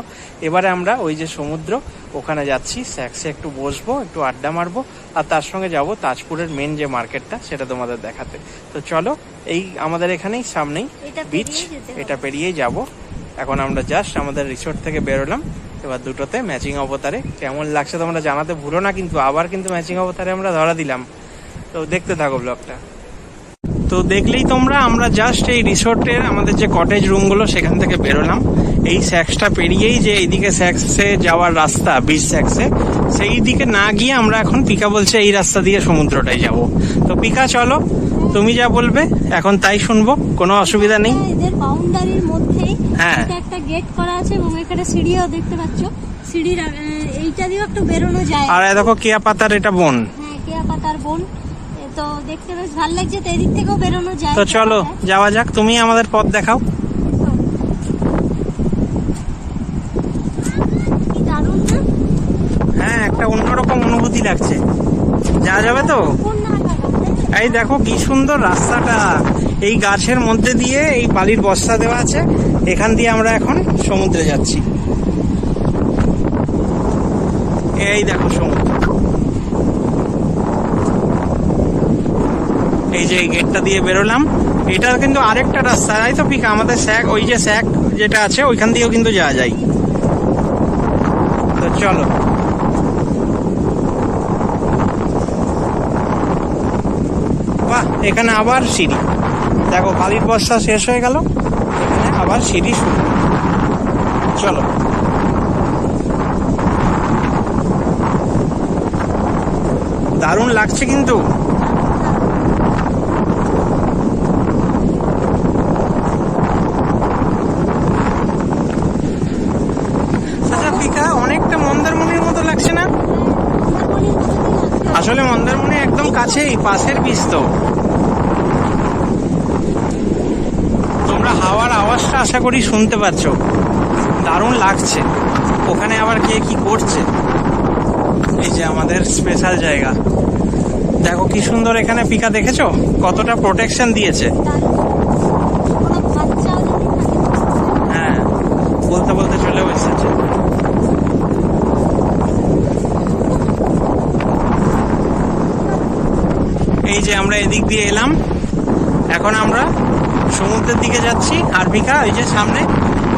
এবারে আমরা ওই যে সমুদ্র ওখানে যাচ্ছি, স্যাক্সে একটু বসবো, একটু আড্ডা মারবো, আর তার সঙ্গে যাব তাজপুরের মেন যে মার্কেটটা সেটা তোমাদের দেখাতে। তো চলো, এই আমাদের এখানেই সামনেই বিচ, এটা পেরিয়েই যাব। এখন আমরা জাস্ট আমাদের রিসোর্ট থেকে বেরোলাম, এবার দুটোতে ম্যাচিং অবতারে। কেমন লাগছে তোমরা জানাতে ভুলো না কিন্তু, আবার কিন্তু ম্যাচিং অবতারে আমরা ধরা দিলাম। তো দেখতে থাকো ব্লগটা। তো দেখলেই তোমরা, আমরা জাস্ট এই রিসোর্টের আমাদের যে কটেজ রুমগুলো সেখান থেকে বেরোলাম। এই স্যাক্সটা পেরিয়েই যে এইদিকে স্যাক্সে যাওয়ার রাস্তা, বিচ স্যাক্সে, সেই দিকে না গিয়ে আমরা এখন, পিকা বলছে এই রাস্তা দিয়ে সমুদ্রটাই যাব। তো পিকা চলো, তুমি যা বলবে এখন তাই শুনবো, কোনো অসুবিধা নেই। এদের বাউন্ডারির মধ্যেই হ্যাঁ, একটা গেট করা আছে এবং এখানে সিঁড়িও দেখতে পাচ্ছ, সিঁড়ির এইটা দিয়েও একটু বেরোনো যায়। আর দেখো কেয়া পাতার এটা বন, হ্যাঁ কেয়া পাতার বন, তো দেখতে বেশ ভালো লাগছে, তো এদিক থেকেও বেরোনো যায়। তো চলো যাওয়া যাক, তুমি আমাদের পথ দেখাও। কি দারুণ না? হ্যাঁ, একটা অন্যরকম অনুভূতি লাগছে। যাওয়া যাবে তো? কোন নাগাদ? এই দেখো কি সুন্দর রাস্তাটা, এই গাছের মধ্যে দিয়ে এই বালির বস্তা দেওয়া আছে, এখান দিয়ে আমরা এখন সমুদ্রে যাচ্ছি। এই দেখো সমুদ্র, এই যে এই গেটটা দিয়ে বেরোলাম, এটা কিন্তু আরেকটা রাস্তা, তাই তো পিকা? আমাদের স্যাক, ওই যে স্যাক যেটা আছে ওইখান দিয়েও কিন্তু যাওয়া যায়। তো চলো, বাহ, এখানে আবার সিঁড়ি, দেখো বালির বস্তা শেষ হয়ে গেল, এখানে আবার সিঁড়ি শুরু। চলো, দারুণ লাগছে কিন্তু। আচ্ছা পিকা, অনেকটা মন্দারমণির মতো লাগছে না? আসলে মন্দারমণি একদম কাছেই, পাশের বিচ তো। তোমরা হাওয়ার আওয়াজটা আশা করি শুনতে পাচ্ছ, দারুণ লাগছে। ওখানে আবার কে কি করছে, এই যে আমাদের স্পেশাল জায়গা, দেখো কি সুন্দর। এখানে পিকা দেখেছো কতটা প্রোটেকশন দিয়েছে? হ্যাঁ, বলতে বলতে চলেও এসেছে। এই যে আমরা এদিক দিয়ে এলাম, এখন আমরা সমুদ্রের দিকে যাচ্ছি। আর পিকা, ওই যে সামনে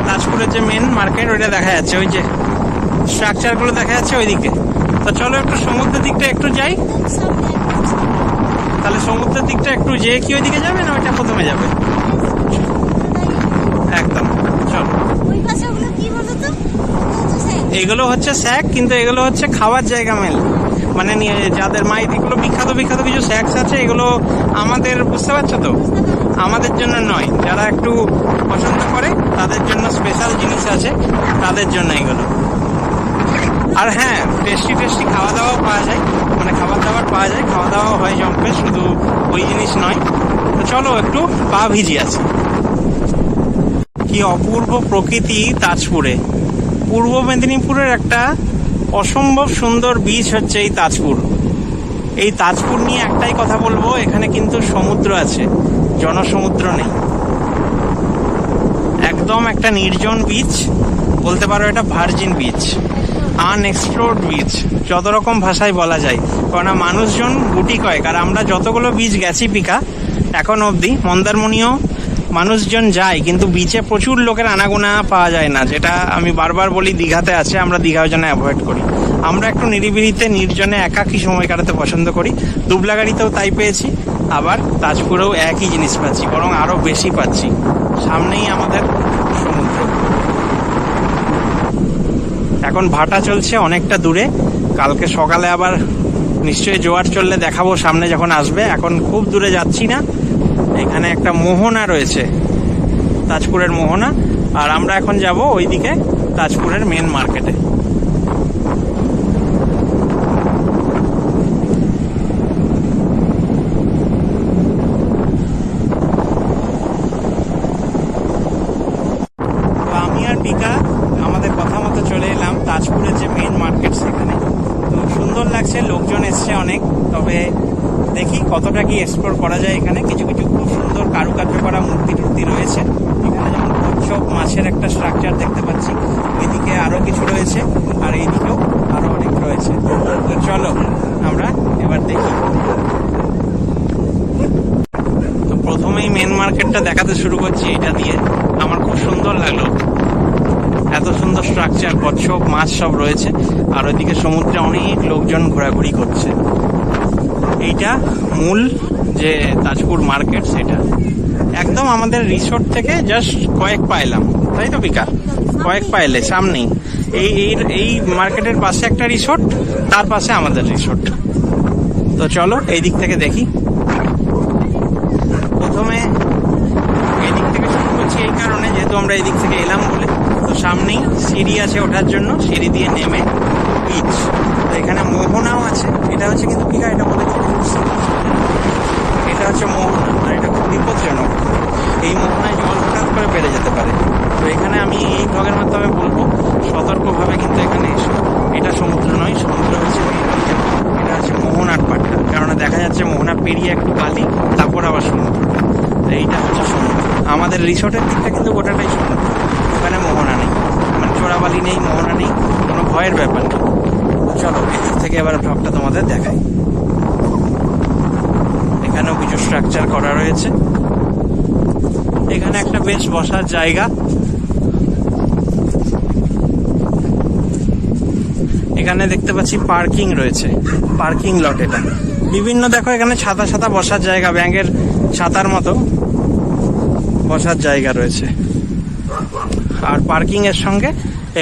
তাজপুরের যে মেন মার্কেট ওইটা দেখা যাচ্ছে, ওই যে স্ট্রাকচারগুলো দেখা যাচ্ছে ওইদিকে। তো চলো একটু সমুদ্রের দিকটা একটু যাই। তাহলে সমুদ্রের দিকটা একটু যে কি ওইদিকে যাবে না ওইটা প্রথমে যাবে? একদম, চলো। ওই পাশে ওগুলো কি বলো তো? এগুলো হচ্ছে স্যাক, কিন্তু এগুলো হচ্ছে খাওয়ার জায়গা মেল, মানে যাদের এগুলো বিখ্যাত বিখ্যাত কিছু স্যাক্স আছে, এগুলো আমাদের, বুঝতে পারছো তো, আমাদের জন্য নয়, যারা একটু পছন্দ করে তাদের জন্য স্পেশাল জিনিস আছে, তাদের জন্য এগুলো। আর হ্যাঁ, টেস্টি টেস্টি খাওয়া দাওয়াও পাওয়া যায়, মানে খাবার দাবার পাওয়া যায়, খাওয়া দাওয়াও হয় জম্পে, শুধু ওই জিনিস নয়। তো চলো একটু পা ভিজি আছে। কি অপূর্ব প্রকৃতি তাজপুরে। পূর্ব মেদিনীপুরের একটা অসম্ভব সুন্দর বিচ হচ্ছে এই তাজপুর। এই তাজপুর নিয়ে একটাই কথা বলবো, এখানে কিন্তু সমুদ্র আছে, জনসমুদ্র নেই। একদম একটা নির্জন বিচ, বলতে পারো এটা ভার্জিন বিচ, আনএক্সপ্লোরড বিচ, যত রকম ভাষায় বলা যায়। কারণ মানুষজন গুটি কয়েক, আর আমরা যতগুলো বিচ গেছি পিকা এখন অবধি, মন্দারমণিও মানুষজন যায়, কিন্তু বিচে প্রচুর লোকের আনাগোনা পাওয়া যায় না, যেটা আমি বারবার বলি দীঘাতে আছে, আমরা দীঘা ওই জন্য অ্যাভয়েড করি। আমরা একটু নিরিবিলিতে নির্জনে একাকী সময় কাটাতে পছন্দ করি। দুবলাগাড়িতেও তাই পেয়েছি, আবার তাজপুরেও একই জিনিস পাচ্ছি, বরং আরো বেশি পাচ্ছি। সামনেই আমাদের সমুদ্র। এখন ভাটা চলছে অনেকটা দূরে, কালকে সকালে আবার নিশ্চয়ই জোয়ার চললে দেখাবো সামনে যখন আসবে। এখন খুব দূরে যাচ্ছি না, এখানে একটা মোহনা রয়েছে, তাজপুরের মোহনা, আর আমরা এখন যাব ওইদিকে তাজপুরের মেন মার্কেটে। তো আমি আর পিকা আমাদের কথা মতো চলে এলাম তাজপুরের যে মেন মার্কেট সেখানে। তো সুন্দর লাগছে, লোকজন এসছে অনেক, তবে দেখি কতটা কি এক্সপ্লোর করা যায়। এখানে কিছু কিছু খুব সুন্দর কারুকার্য করা মূর্তি টুর্তি রয়েছে। এখানে যেমন কচ্ছপ মাছের একটা স্ট্রাকচার দেখতে পাচ্ছি, ওইদিকে আরো কিছু রয়েছে, আর এইদিকেও আরো অনেক রয়েছে। তো চলো আমরা এবার দেখি। তো প্রথমেই মেন মার্কেটটা দেখাতে শুরু করছি এটা দিয়ে। আমার খুব সুন্দর লাগলো, এত সুন্দর স্ট্রাকচার, কচ্ছপ মাছ সব রয়েছে, আর ওইদিকে সমুদ্রে অনেক লোকজন ঘোরাঘুরি করছে। এইটা মূল যে তাজপুর মার্কেট, সেটা একদম আমাদের রিসোর্ট থেকে জাস্ট কয়েক পা এলাম, তাই তো পিকা? কয়েক পা এলে সামনেই এই মার্কেটের পাশে একটা রিসোর্ট, তার পাশে আমাদের রিসোর্ট। তো চলো এই দিক থেকে দেখি। প্রথমে এই দিক থেকে শুরু করছি এই কারণে, যেহেতু আমরা এই দিক থেকে এলাম বলে। তো সামনেই সিঁড়ি আছে ওঠার জন্য, সিঁড়ি দিয়ে নেমে বিচ। তো এখানে মোহনাও আছে, এটা হচ্ছে কিন্তু পিকা, এটা বলে এটা হচ্ছে মোহনা, আর এটা খুব বিপজ্জনক। এই মোহনায় জল হঠাৎ করে বেড়ে যেতে পারে। তো এখানে আমি এই ব্লগের মাধ্যমে বলবো সতর্কভাবে কিন্তু এখানে এসো। এটা সমুদ্র নয়, সমুদ্র হচ্ছে এটা হচ্ছে মোহনার পাটটা, কারণ দেখা যাচ্ছে মোহনা পেরিয়ে একটু বালি, তারপর আবার সমুদ্র। তো এইটা হচ্ছে সমুদ্র। আমাদের রিসোর্টের দিকটা কিন্তু গোটাটাই সমুদ্র, ওখানে মোহনা নেই, মানে চোরাবালি নেই, মোহনা নেই, কোনো ভয়ের ব্যাপার নেই। চলো এদিক থেকে এবার ব্লগটা তোমাদের দেখাই। এখানেও কিছু স্ট্রাকচার করা রয়েছে। এখানে একটা বেশ বসার জায়গা। এখানে দেখতে পাচ্ছি পার্কিং রয়েছে, পার্কিং লট। এটা বিভিন্ন, দেখো এখানে ছাতা ছাতা বসার জায়গা, ব্যাঙের ছাতার মতো বসার জায়গা রয়েছে। আর পার্কিং এর সঙ্গে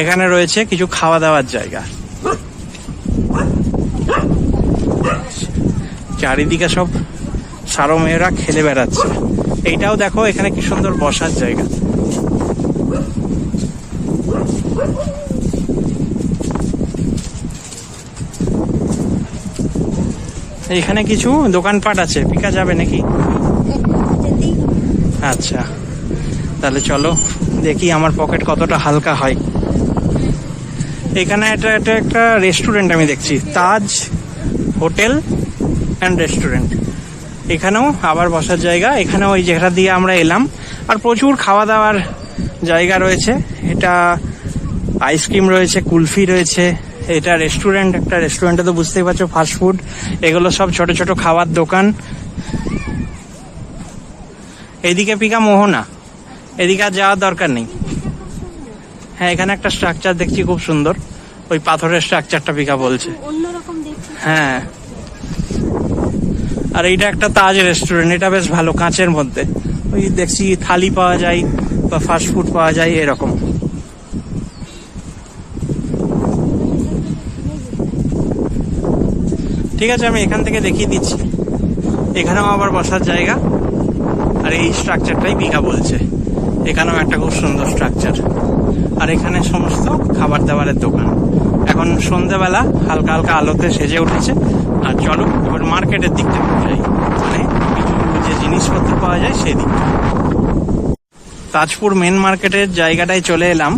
এখানে রয়েছে কিছু খাওয়া দাওয়ার জায়গা। চারিদিকে সব সারো মেয়েরা খেলে বেড়াচ্ছে। এইটাও দেখো, এখানে কি সুন্দর বসার জায়গা। এখানে কিছু দোকানপাট আছে, পিকা যাবে নাকি? আচ্ছা, তাহলে চলো দেখি আমার পকেট কতটা হালকা হয়। এখানে এটা একটা রেস্টুরেন্ট আমি দেখছি, তাজ হোটেল অ্যান্ড রেস্টুরেন্ট। এখানেও আবার বসার জায়গা, এখানেও ওই জায়গা দিয়ে আমরা এলাম। আর প্রচুর খাওয়া দাওয়ার জায়গা রয়েছে। এটা আইসক্রিম রয়েছে, কুলফি রয়েছে। এটা রেস্টুরেন্ট, একটা রেস্টুরেন্টে তো বুঝতেই পারছো ফাস্টফুড, এগুলো সব ছোট ছোট খাওয়ার দোকান। এদিকে পিকা মোহনা, এদিকে আর যাওয়ার দরকার নেই। হ্যাঁ, এখানে একটা স্ট্রাকচার দেখছি খুব সুন্দর, ওই পাথরের স্ট্রাকচারটা পিকা বলছে। অন্যরকম দেখছি। হ্যাঁ, আর এইটা একটা তাজ রেস্টুরেন্ট, এটা বেশ ভালো, কাঁচের মধ্যে। ওই দেখছি থালি পাওয়া যায় বা ফাস্ট ফুড পাওয়া যায় এরকম। ঠিক আছে, আমি এখান থেকে দেখিয়ে দিচ্ছি। এখানেও আবার বসার জায়গা, আর এই স্ট্রাকচারটাই দীঘা বলছে। এখানেও একটা খুব সুন্দর স্ট্রাকচার, আর এখানে সমস্ত খাবার দাবারের দোকান। এখন সন্ধ্যেবেলা হালকা হালকা আলোতে সেজে উঠেছে। আর চলো এবার মার্কেটের দিকটা যাই, মানে কিছু যে জিনিসপত্র পাওয়া যায় সেই দিকটা। তাজপুর মেন মার্কেটের জায়গাটায় চলে এলাম,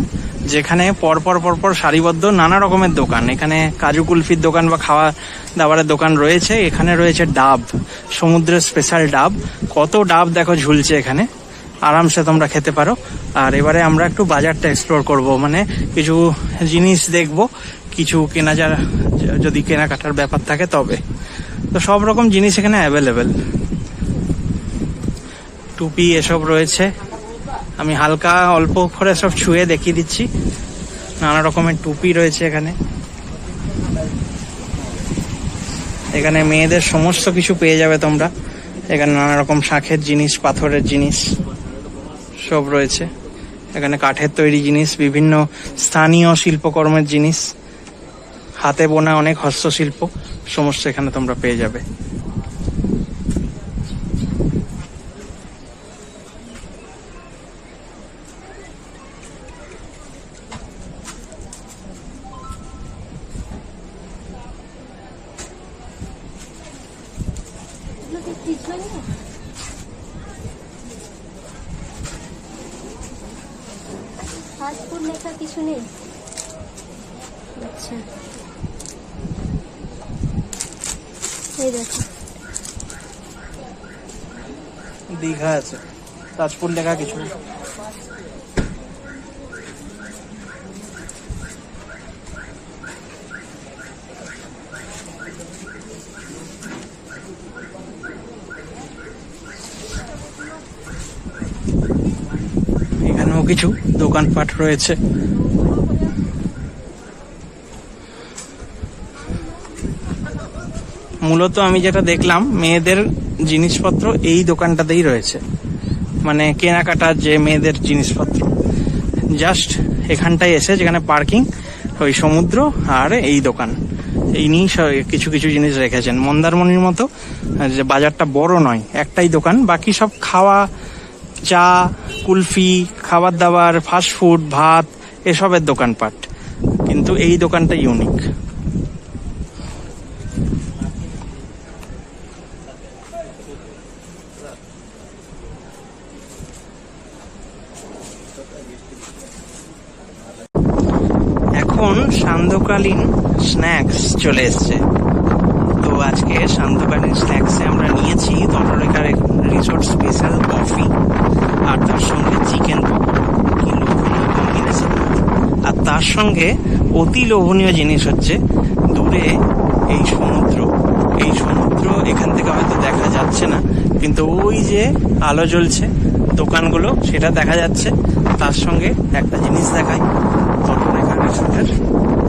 যেখানে পরপর সারিবদ্ধ নানা রকমের দোকান। এখানে কাজু কুলফির দোকান বা খাওয়া দাবারের দোকান রয়েছে। এখানে রয়েছে ডাব, সমুদ্রের স্পেশাল ডাব। কত ডাব দেখো ঝুলছে এখানে, আরামসে তোমরা খেতে পারো। আর এবারে আমরা একটু বাজারটা এক্সপ্লোর করব, মানে কিছু জিনিস দেখব, কিছু কেনা যদি কেনাকাটার ব্যাপার থাকে তবে। তো সব রকম জিনিস এখানে অ্যাভেলেবেল, টুপি এসব রয়েছে। আমি হালকা অল্প করে সব ছুঁয়ে দেখিয়ে দিচ্ছি। নানা রকমের টুপি রয়েছে এখানে। এখানে মেয়েদের সমস্ত কিছু পেয়ে যাবে তোমরা। এখানে নানা রকম শাঁখের জিনিস, পাথরের জিনিস সব রয়েছে। এখানে কাঠের তৈরি জিনিস, বিভিন্ন স্থানীয় শিল্পকর্মের জিনিস, হাতে বোনা অনেক হস্তশিল্প, সমস্ত এখানে তোমরা পেয়ে যাবে। ফাস্টফুড লেখা কিছু নেই। আচ্ছা, এই দেখো দীঘা আছে, তাজপুর লেখা কিছু নেই। এখানেও কিছু দোকানপাট রয়েছে। মূলত আমি যেটা দেখলাম, মেয়েদের জিনিসপত্র এই দোকানটাতেই রয়েছে, মানে কেনাকাটার যে মেয়েদের জিনিসপত্র। জাস্ট এখানটায় এসে, যেখানে পার্কিং, ওই সমুদ্র আর এই দোকান, এই নিয়েই কিছু কিছু জিনিস রেখেছেন। মন্দারমণির মতো যে বাজারটা বড় নয়, একটাই দোকান, বাকি সব খাওয়া, চা, কুলফি, খাবার দাবার, ফাস্ট ফুড, ভাত, এসবের দোকানপাট। কিন্তু এই দোকানটা ইউনিক। এখন সান্ধ্যকালীন স্ন্যাক্স চলে এসছে। তো আজকে সান্ধ্যকালীন স্ন্যাক্সে আমরা নিয়েছি তটরেখার রিসোর্ট স্পেশাল কফি, আর তার সঙ্গে চিকেন পকোড়া। কি লোভনীয় কম্বিনেশন! আর তার সঙ্গে অতি লোভনীয় জিনিস হচ্ছে দূরে এই সমুদ্র। এই সমুদ্র এখান থেকে হয়তো দেখা যাচ্ছে না, কিন্তু ওই যে আলো জ্বলছে দোকানগুলো, সেটা দেখা যাচ্ছে। তার সঙ্গে একটা জিনিস দেখাই, তটরেখা রিসোর্টের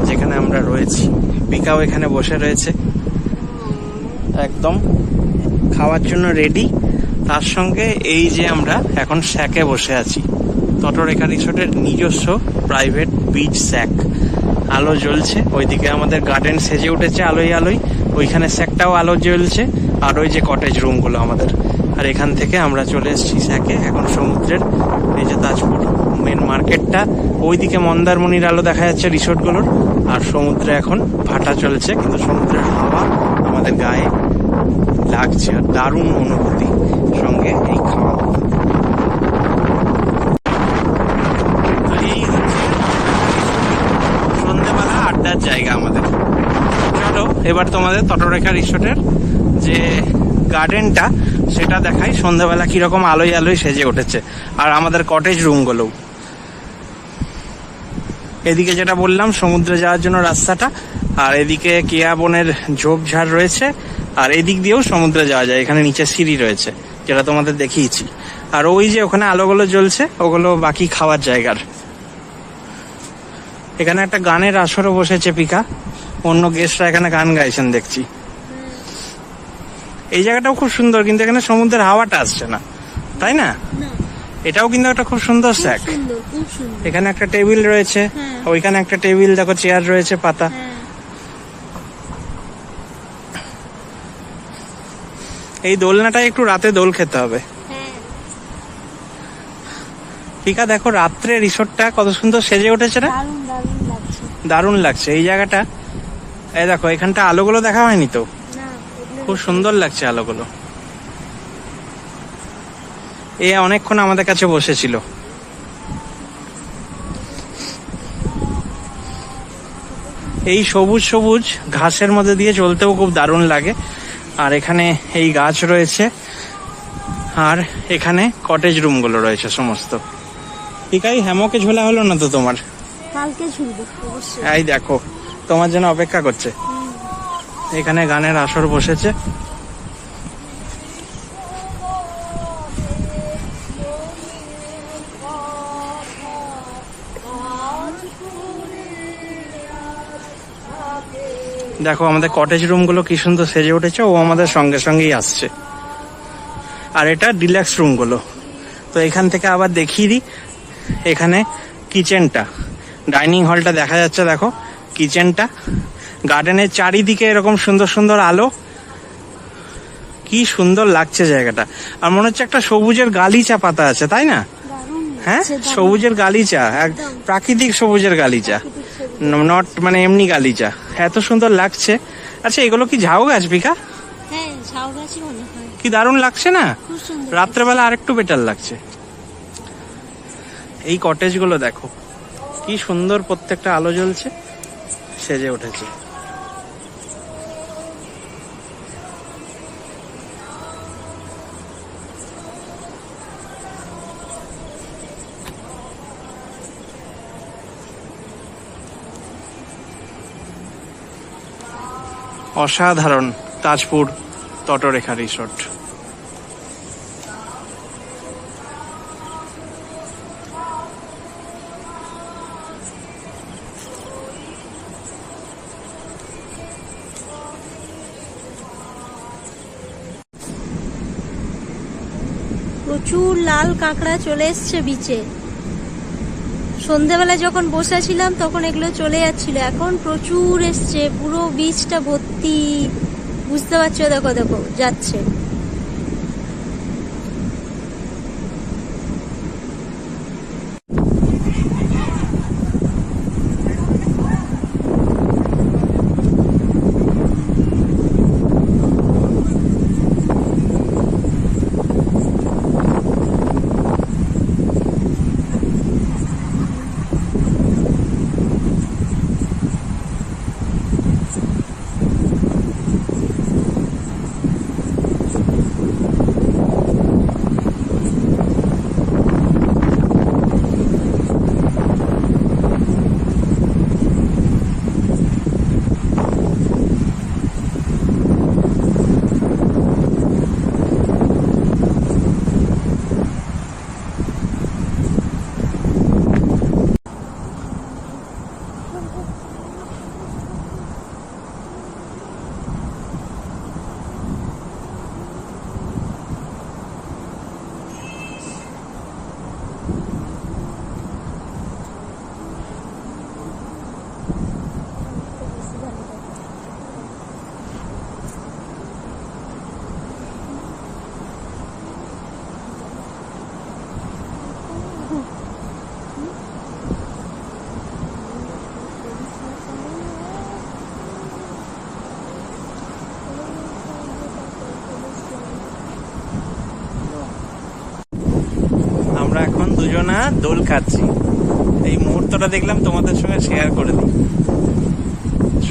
যেখানে আমরা রয়েছি, পিকাও এখানে বসে রয়েছে একদম খাওয়ার জন্য রেডি। তার সঙ্গে এই যে আমরা এখন স্যাকে বসে আছি, তটরেখা রিসোর্টের নিজস্ব প্রাইভেট বিচ স্যাক। আলো জ্বলছে, ওইদিকে আমাদের গার্ডেন সেজে উঠেছে আলোয় আলোয়, ওইখানে স্যাকটাও আলো জ্বলছে, আর ওই যে কটেজ রুমগুলো আমাদের। আর এখান থেকে আমরা চলে এসেছি স্যাকে। এখন সমুদ্রের এই যে তাজপুর মেন মার্কেটটা, ওইদিকে মন্দারমণির আলো দেখা যাচ্ছে রিসোর্টগুলোর, আর সমুদ্রে এখন ভাটা চলছে, কিন্তু সমুদ্রের হাওয়া আমাদের গায়ে লাগছে, আর দারুণ অনুভূতি। সঙ্গে এই খাওয়া দাওয়া, এই হচ্ছে সন্ধ্যেবেলা আড্ডার জায়গা আমাদের। চলো এবার তোমাদের তটরেখা রিসোর্টের যে গার্ডেনটা সেটা দেখাই, সন্ধ্যাবেলা কিরকম আলোয় আলোয় সেজে উঠেছে, আর আমাদের কটেজ রুমগুলোও। এদিকে যেটা বললাম সমুদ্রে যাওয়ার জন্য রাস্তাটা, আর এদিকে কেয়া বনের ঝোপঝাড় রয়েছে, আর এদিক দিয়েও সমুদ্রে যাওয়া যায়। এখানে নিচে সিঁড়ি রয়েছে, যেটা তোমাদের দেখিয়েছি। আর ওই যে ওখানে আলোগুলো জ্বলছে, ওগুলো বাকি খাওয়ার জায়গার। এখানে একটা গানের আসরও বসেছে পিকা, অন্য গেস্টরা এখানে গান গাইছেন দেখছি। এই জায়গাটাও খুব সুন্দর, কিন্তু এখানে সমুদ্রের হাওয়াটা আসছে না, তাই না? না, এটাও কিন্তু একটা খুব সুন্দর খুব স্যাক। সুন্দর, খুব সুন্দর। এখানে একটা টেবিল রয়েছে, হ্যাঁ। ওইখানে একটা টেবিল, দেখো চেয়ার রয়েছে পাতা। হ্যাঁ, এই দোলনাটায় একটু রাতে দোল খেতে হবে। হ্যাঁ। পিকা দেখো রাত্রে রিসোর্টটা কত সুন্দর সেজে উঠেছে না, দারুণ দারুণ লাগছে। দারুণ লাগছে এই জায়গাটা। এই দেখো এখানটা আলোগুলো দেখা হয়নি তো, না, এগুলো খুব সুন্দর লাগছে আলোগুলো। এ অনেকক্ষণ আমাদের কাছে বসেছিল। এই সবুজ সবুজ ঘাসের মধ্যে দিয়ে চলতেও খুব দারুণ লাগে। আর এখানে এই গাছ রয়েছে, আর এখানে কটেজ রুমগুলো রয়েছে সমস্ত। পিকাই হ্যামকে ঝোলা হলো না তো তোমার? কালকে ঝুলবো অবশ্যই। এই দেখো তোমার জন্য অপেক্ষা করছে। এখানে গানের আসর বসেছে। দেখো আমাদের কটেজ রুমগুলো কি সুন্দর সেজে উঠেছে, ও আমাদের সঙ্গে সঙ্গেই আসছে। আর এটা ডিলাক্স রুমগুলো। তো এখান থেকে আবার দেখিয়ে দিই, এখানে কিচেনটা, ডাইনিং হলটা দেখা যাচ্ছে, দেখো কিচেনটা। গার্ডেনের চারিদিকে এরকম সুন্দর সুন্দর আলো, কি সুন্দর লাগছে জায়গাটা। আর মনে হচ্ছে একটা সবুজের গালিচা পাতা আছে, তাই না? দারুণ হ্যাঁ, লাগছে, দারুণ। সবুজের গালিচা, এক প্রাকৃতিক সবুজের গালিচা, নট মানে এমনি গালিচা। এত সুন্দর লাগছে। আচ্ছা এগুলো কি ঝাউ গাছ পিকা? হ্যাঁ, ঝাউ গাছই মনে হয়। কি দারুণ লাগছে না? খুব সুন্দর। রাত্রেবেলা আরেকটু বেটার লাগছে। এই কটেজগুলো দেখো কি সুন্দর, প্রত্যেকটা আলো জ্বলছে, সেজে উঠেছে। অসাধারণ তাজপুর তটরেখা রিসোর্ট। প্রচুর লাল কাঁকড়া চলে এসছে বিচে। সন্ধেবেলা যখন বসেছিলাম তখন এগুলো চলে যাচ্ছিল, এখন প্রচুর এসছে, পুরো বিচটা ভর্তি। বুঝতে পারছো, দেখো দেখো যাচ্ছে। আমরা এখন দুজনা দোল খাচ্ছি। এই মুহূর্তটা দেখলাম তোমাদের সঙ্গে শেয়ার করে দিই।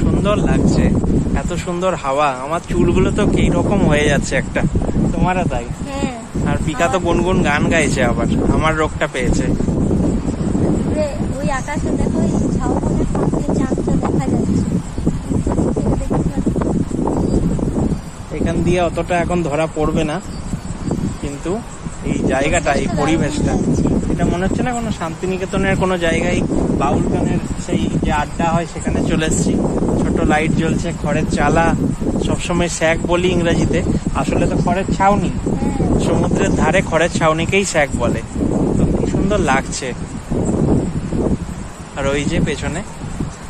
সুন্দর লাগছে, এত সুন্দর হাওয়া। আমার চুলগুলো তো কি রকম হয়ে যাচ্ছে একটা, তোমারও তাই। হ্যাঁ, আর পিকা তো গুনগুন গান গাইছে, আবার আমার রোগটা পেয়েছে। দূরে ওই আকাশে দেখো, এই ঝাউ বনের ফাঁকে চাঁদটা দেখা যাচ্ছে। এখান দিয়ে অতটা এখন ধরা পড়বে না, কিন্তু এই জায়গাটা, এই পরিবেশটা, এটা মনে হচ্ছে না কোনো শান্তিনিকেতনের কোনো জায়গায় বাউল গানের সেই যে আড্ডা হয় সেখানে চলে এসেছি। ছোট লাইট জ্বলছে, খড়ের চালা, সব সবসময় স্যাক বলি ইংরেজিতে, আসলে তো খড়ের ছাউনি, সমুদ্রের ধারে খড়ের ছাউনিকেই স্যাক বলে। তো কি সুন্দর লাগছে। আর ওই যে পেছনে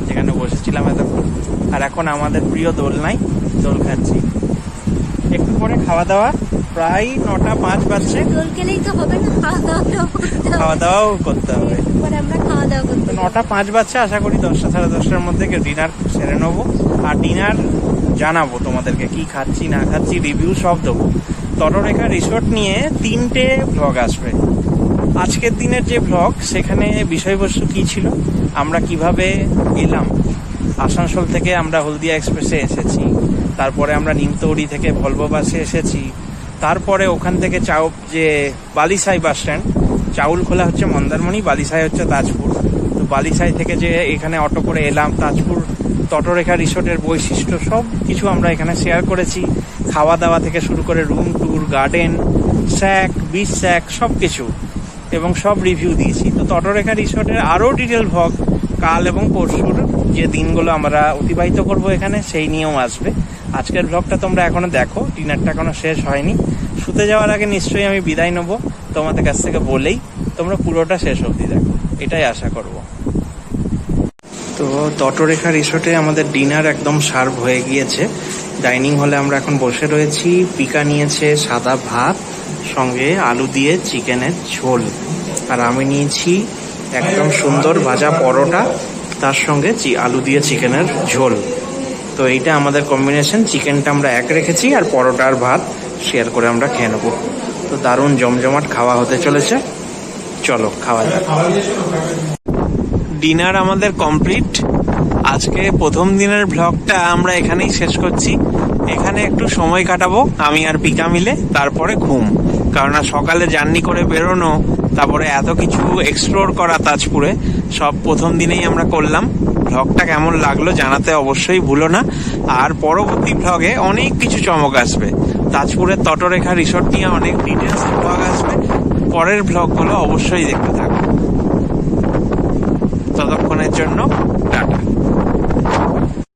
যেখানে বসেছিলাম এতক্ষণ, আর এখন আমাদের প্রিয় দোলনায় দোল খাচ্ছি। একটু পরে খাওয়া দাওয়া, প্রায় 9:05 বাজছে। দোল খেলেই তো হবে না, খাওয়া দাওয়াও করতে হবে। পরে আমরা খাওয়া দাওয়া করতে 9:05 বাজছে, আশা করি 10টা সাড়ে 10টার মধ্যে ডিনার সেরে নেবো। আর ডিনার জানাবো তোমাদেরকে কি খাচ্ছি না খাচ্ছি, রিভিউ সব দেবো। তটরেখা রিসোর্ট নিয়ে 3টে ভ্লগ আসবে। আজকের দিনের যে ভ্লগ, সেখানে বিষয়বস্তু কি ছিল, আমরা কিভাবে এলাম, আসানসোল থেকে আমরা হলদিয়া এক্সপ্রেসে এসেছি, তারপরে আমরা নিমতৌড়ি থেকে ভলভো বাসে এসেছি, তারপরে ওখান থেকে যে বালিসাই বাস স্ট্যান্ড, চাউলখোলা হচ্ছে মন্দারমণি, বালিসাই হচ্ছে তাজপুর। তো বালিসাই থেকে যে এখানে অটো করে এলাম তাজপুর, তটরেখা রিসোর্টের বৈশিষ্ট্য সব কিছু আমরা এখানে শেয়ার করেছি। খাওয়া দাওয়া থেকে শুরু করে room tour, garden, shack, beach shack, সব কিছু এবং সব রিভিউ দিয়েছি। তো তটরেখা রিসোর্টের আরও ডিটেল ভ্লগ কাল এবং পরশুর যে দিনগুলো আমরা অতিবাহিত করব এখানে, সেই নিয়েও আসবে। আজকের ভ্লগটা তোমরা এখনো দেখো, ডিনারটা এখনো শেষ হয়নি। শুতে যাওয়ার আগে নিশ্চয়ই আমি বিদায় নেবো তোমাদের কাছ থেকে বলেই, তোমরা পুরোটা শেষ অবধি দেখো, এটাই আশা করব। তো তটরেখা রিসোর্টে আমাদের ডিনার একদম সার্ভ হয়ে গিয়েছে। ডাইনিং হলে আমরা এখন বসে রয়েছি। পিকা নিয়েছে সাদা ভাত, সঙ্গে আলু দিয়ে চিকেনের ঝোল, আর আমি নিয়েছি একদম সুন্দর ভাজা পরোটা, তার সঙ্গে আলু দিয়ে চিকেনের ঝোল। তো এইটা আমাদের কম্বিনেশন। চিকেনটা আমরা এক রেখেছি, আর পরোটা আর ভাত শেয়ার করে আমরা খেয়ে নেবো। তো দারুণ জমজমাট খাওয়া হতে চলেছে, চলো খাওয়া যাক। ডিনার আমাদের কমপ্লিট। আজকে প্রথম দিনের ভ্লগটা আমরা এখানেই শেষ করছি। এখানে একটু সময় কাটাবো আমি আর পিকা মিলে, তারপরে ঘুম। কারণ সকালে জার্নি করে বেরোনো, তারপরে এত কিছু এক্সপ্লোর করা তাজপুরে, সব প্রথম দিনেই আমরা করলাম। ভ্লগটা কেমন লাগলো জানাতে অবশ্যই ভুলো না। আর পরবর্তী ভ্লগে অনেক কিছু চমক আসবে। তাজপুরের তটরেখা রিসোর্ট নিয়ে অনেক ডিটেলস ভ্লগ আসবে। পরের ভ্লগগুলো অবশ্যই দেখতে থাকো। ততক্ষণের জন্য টাটা।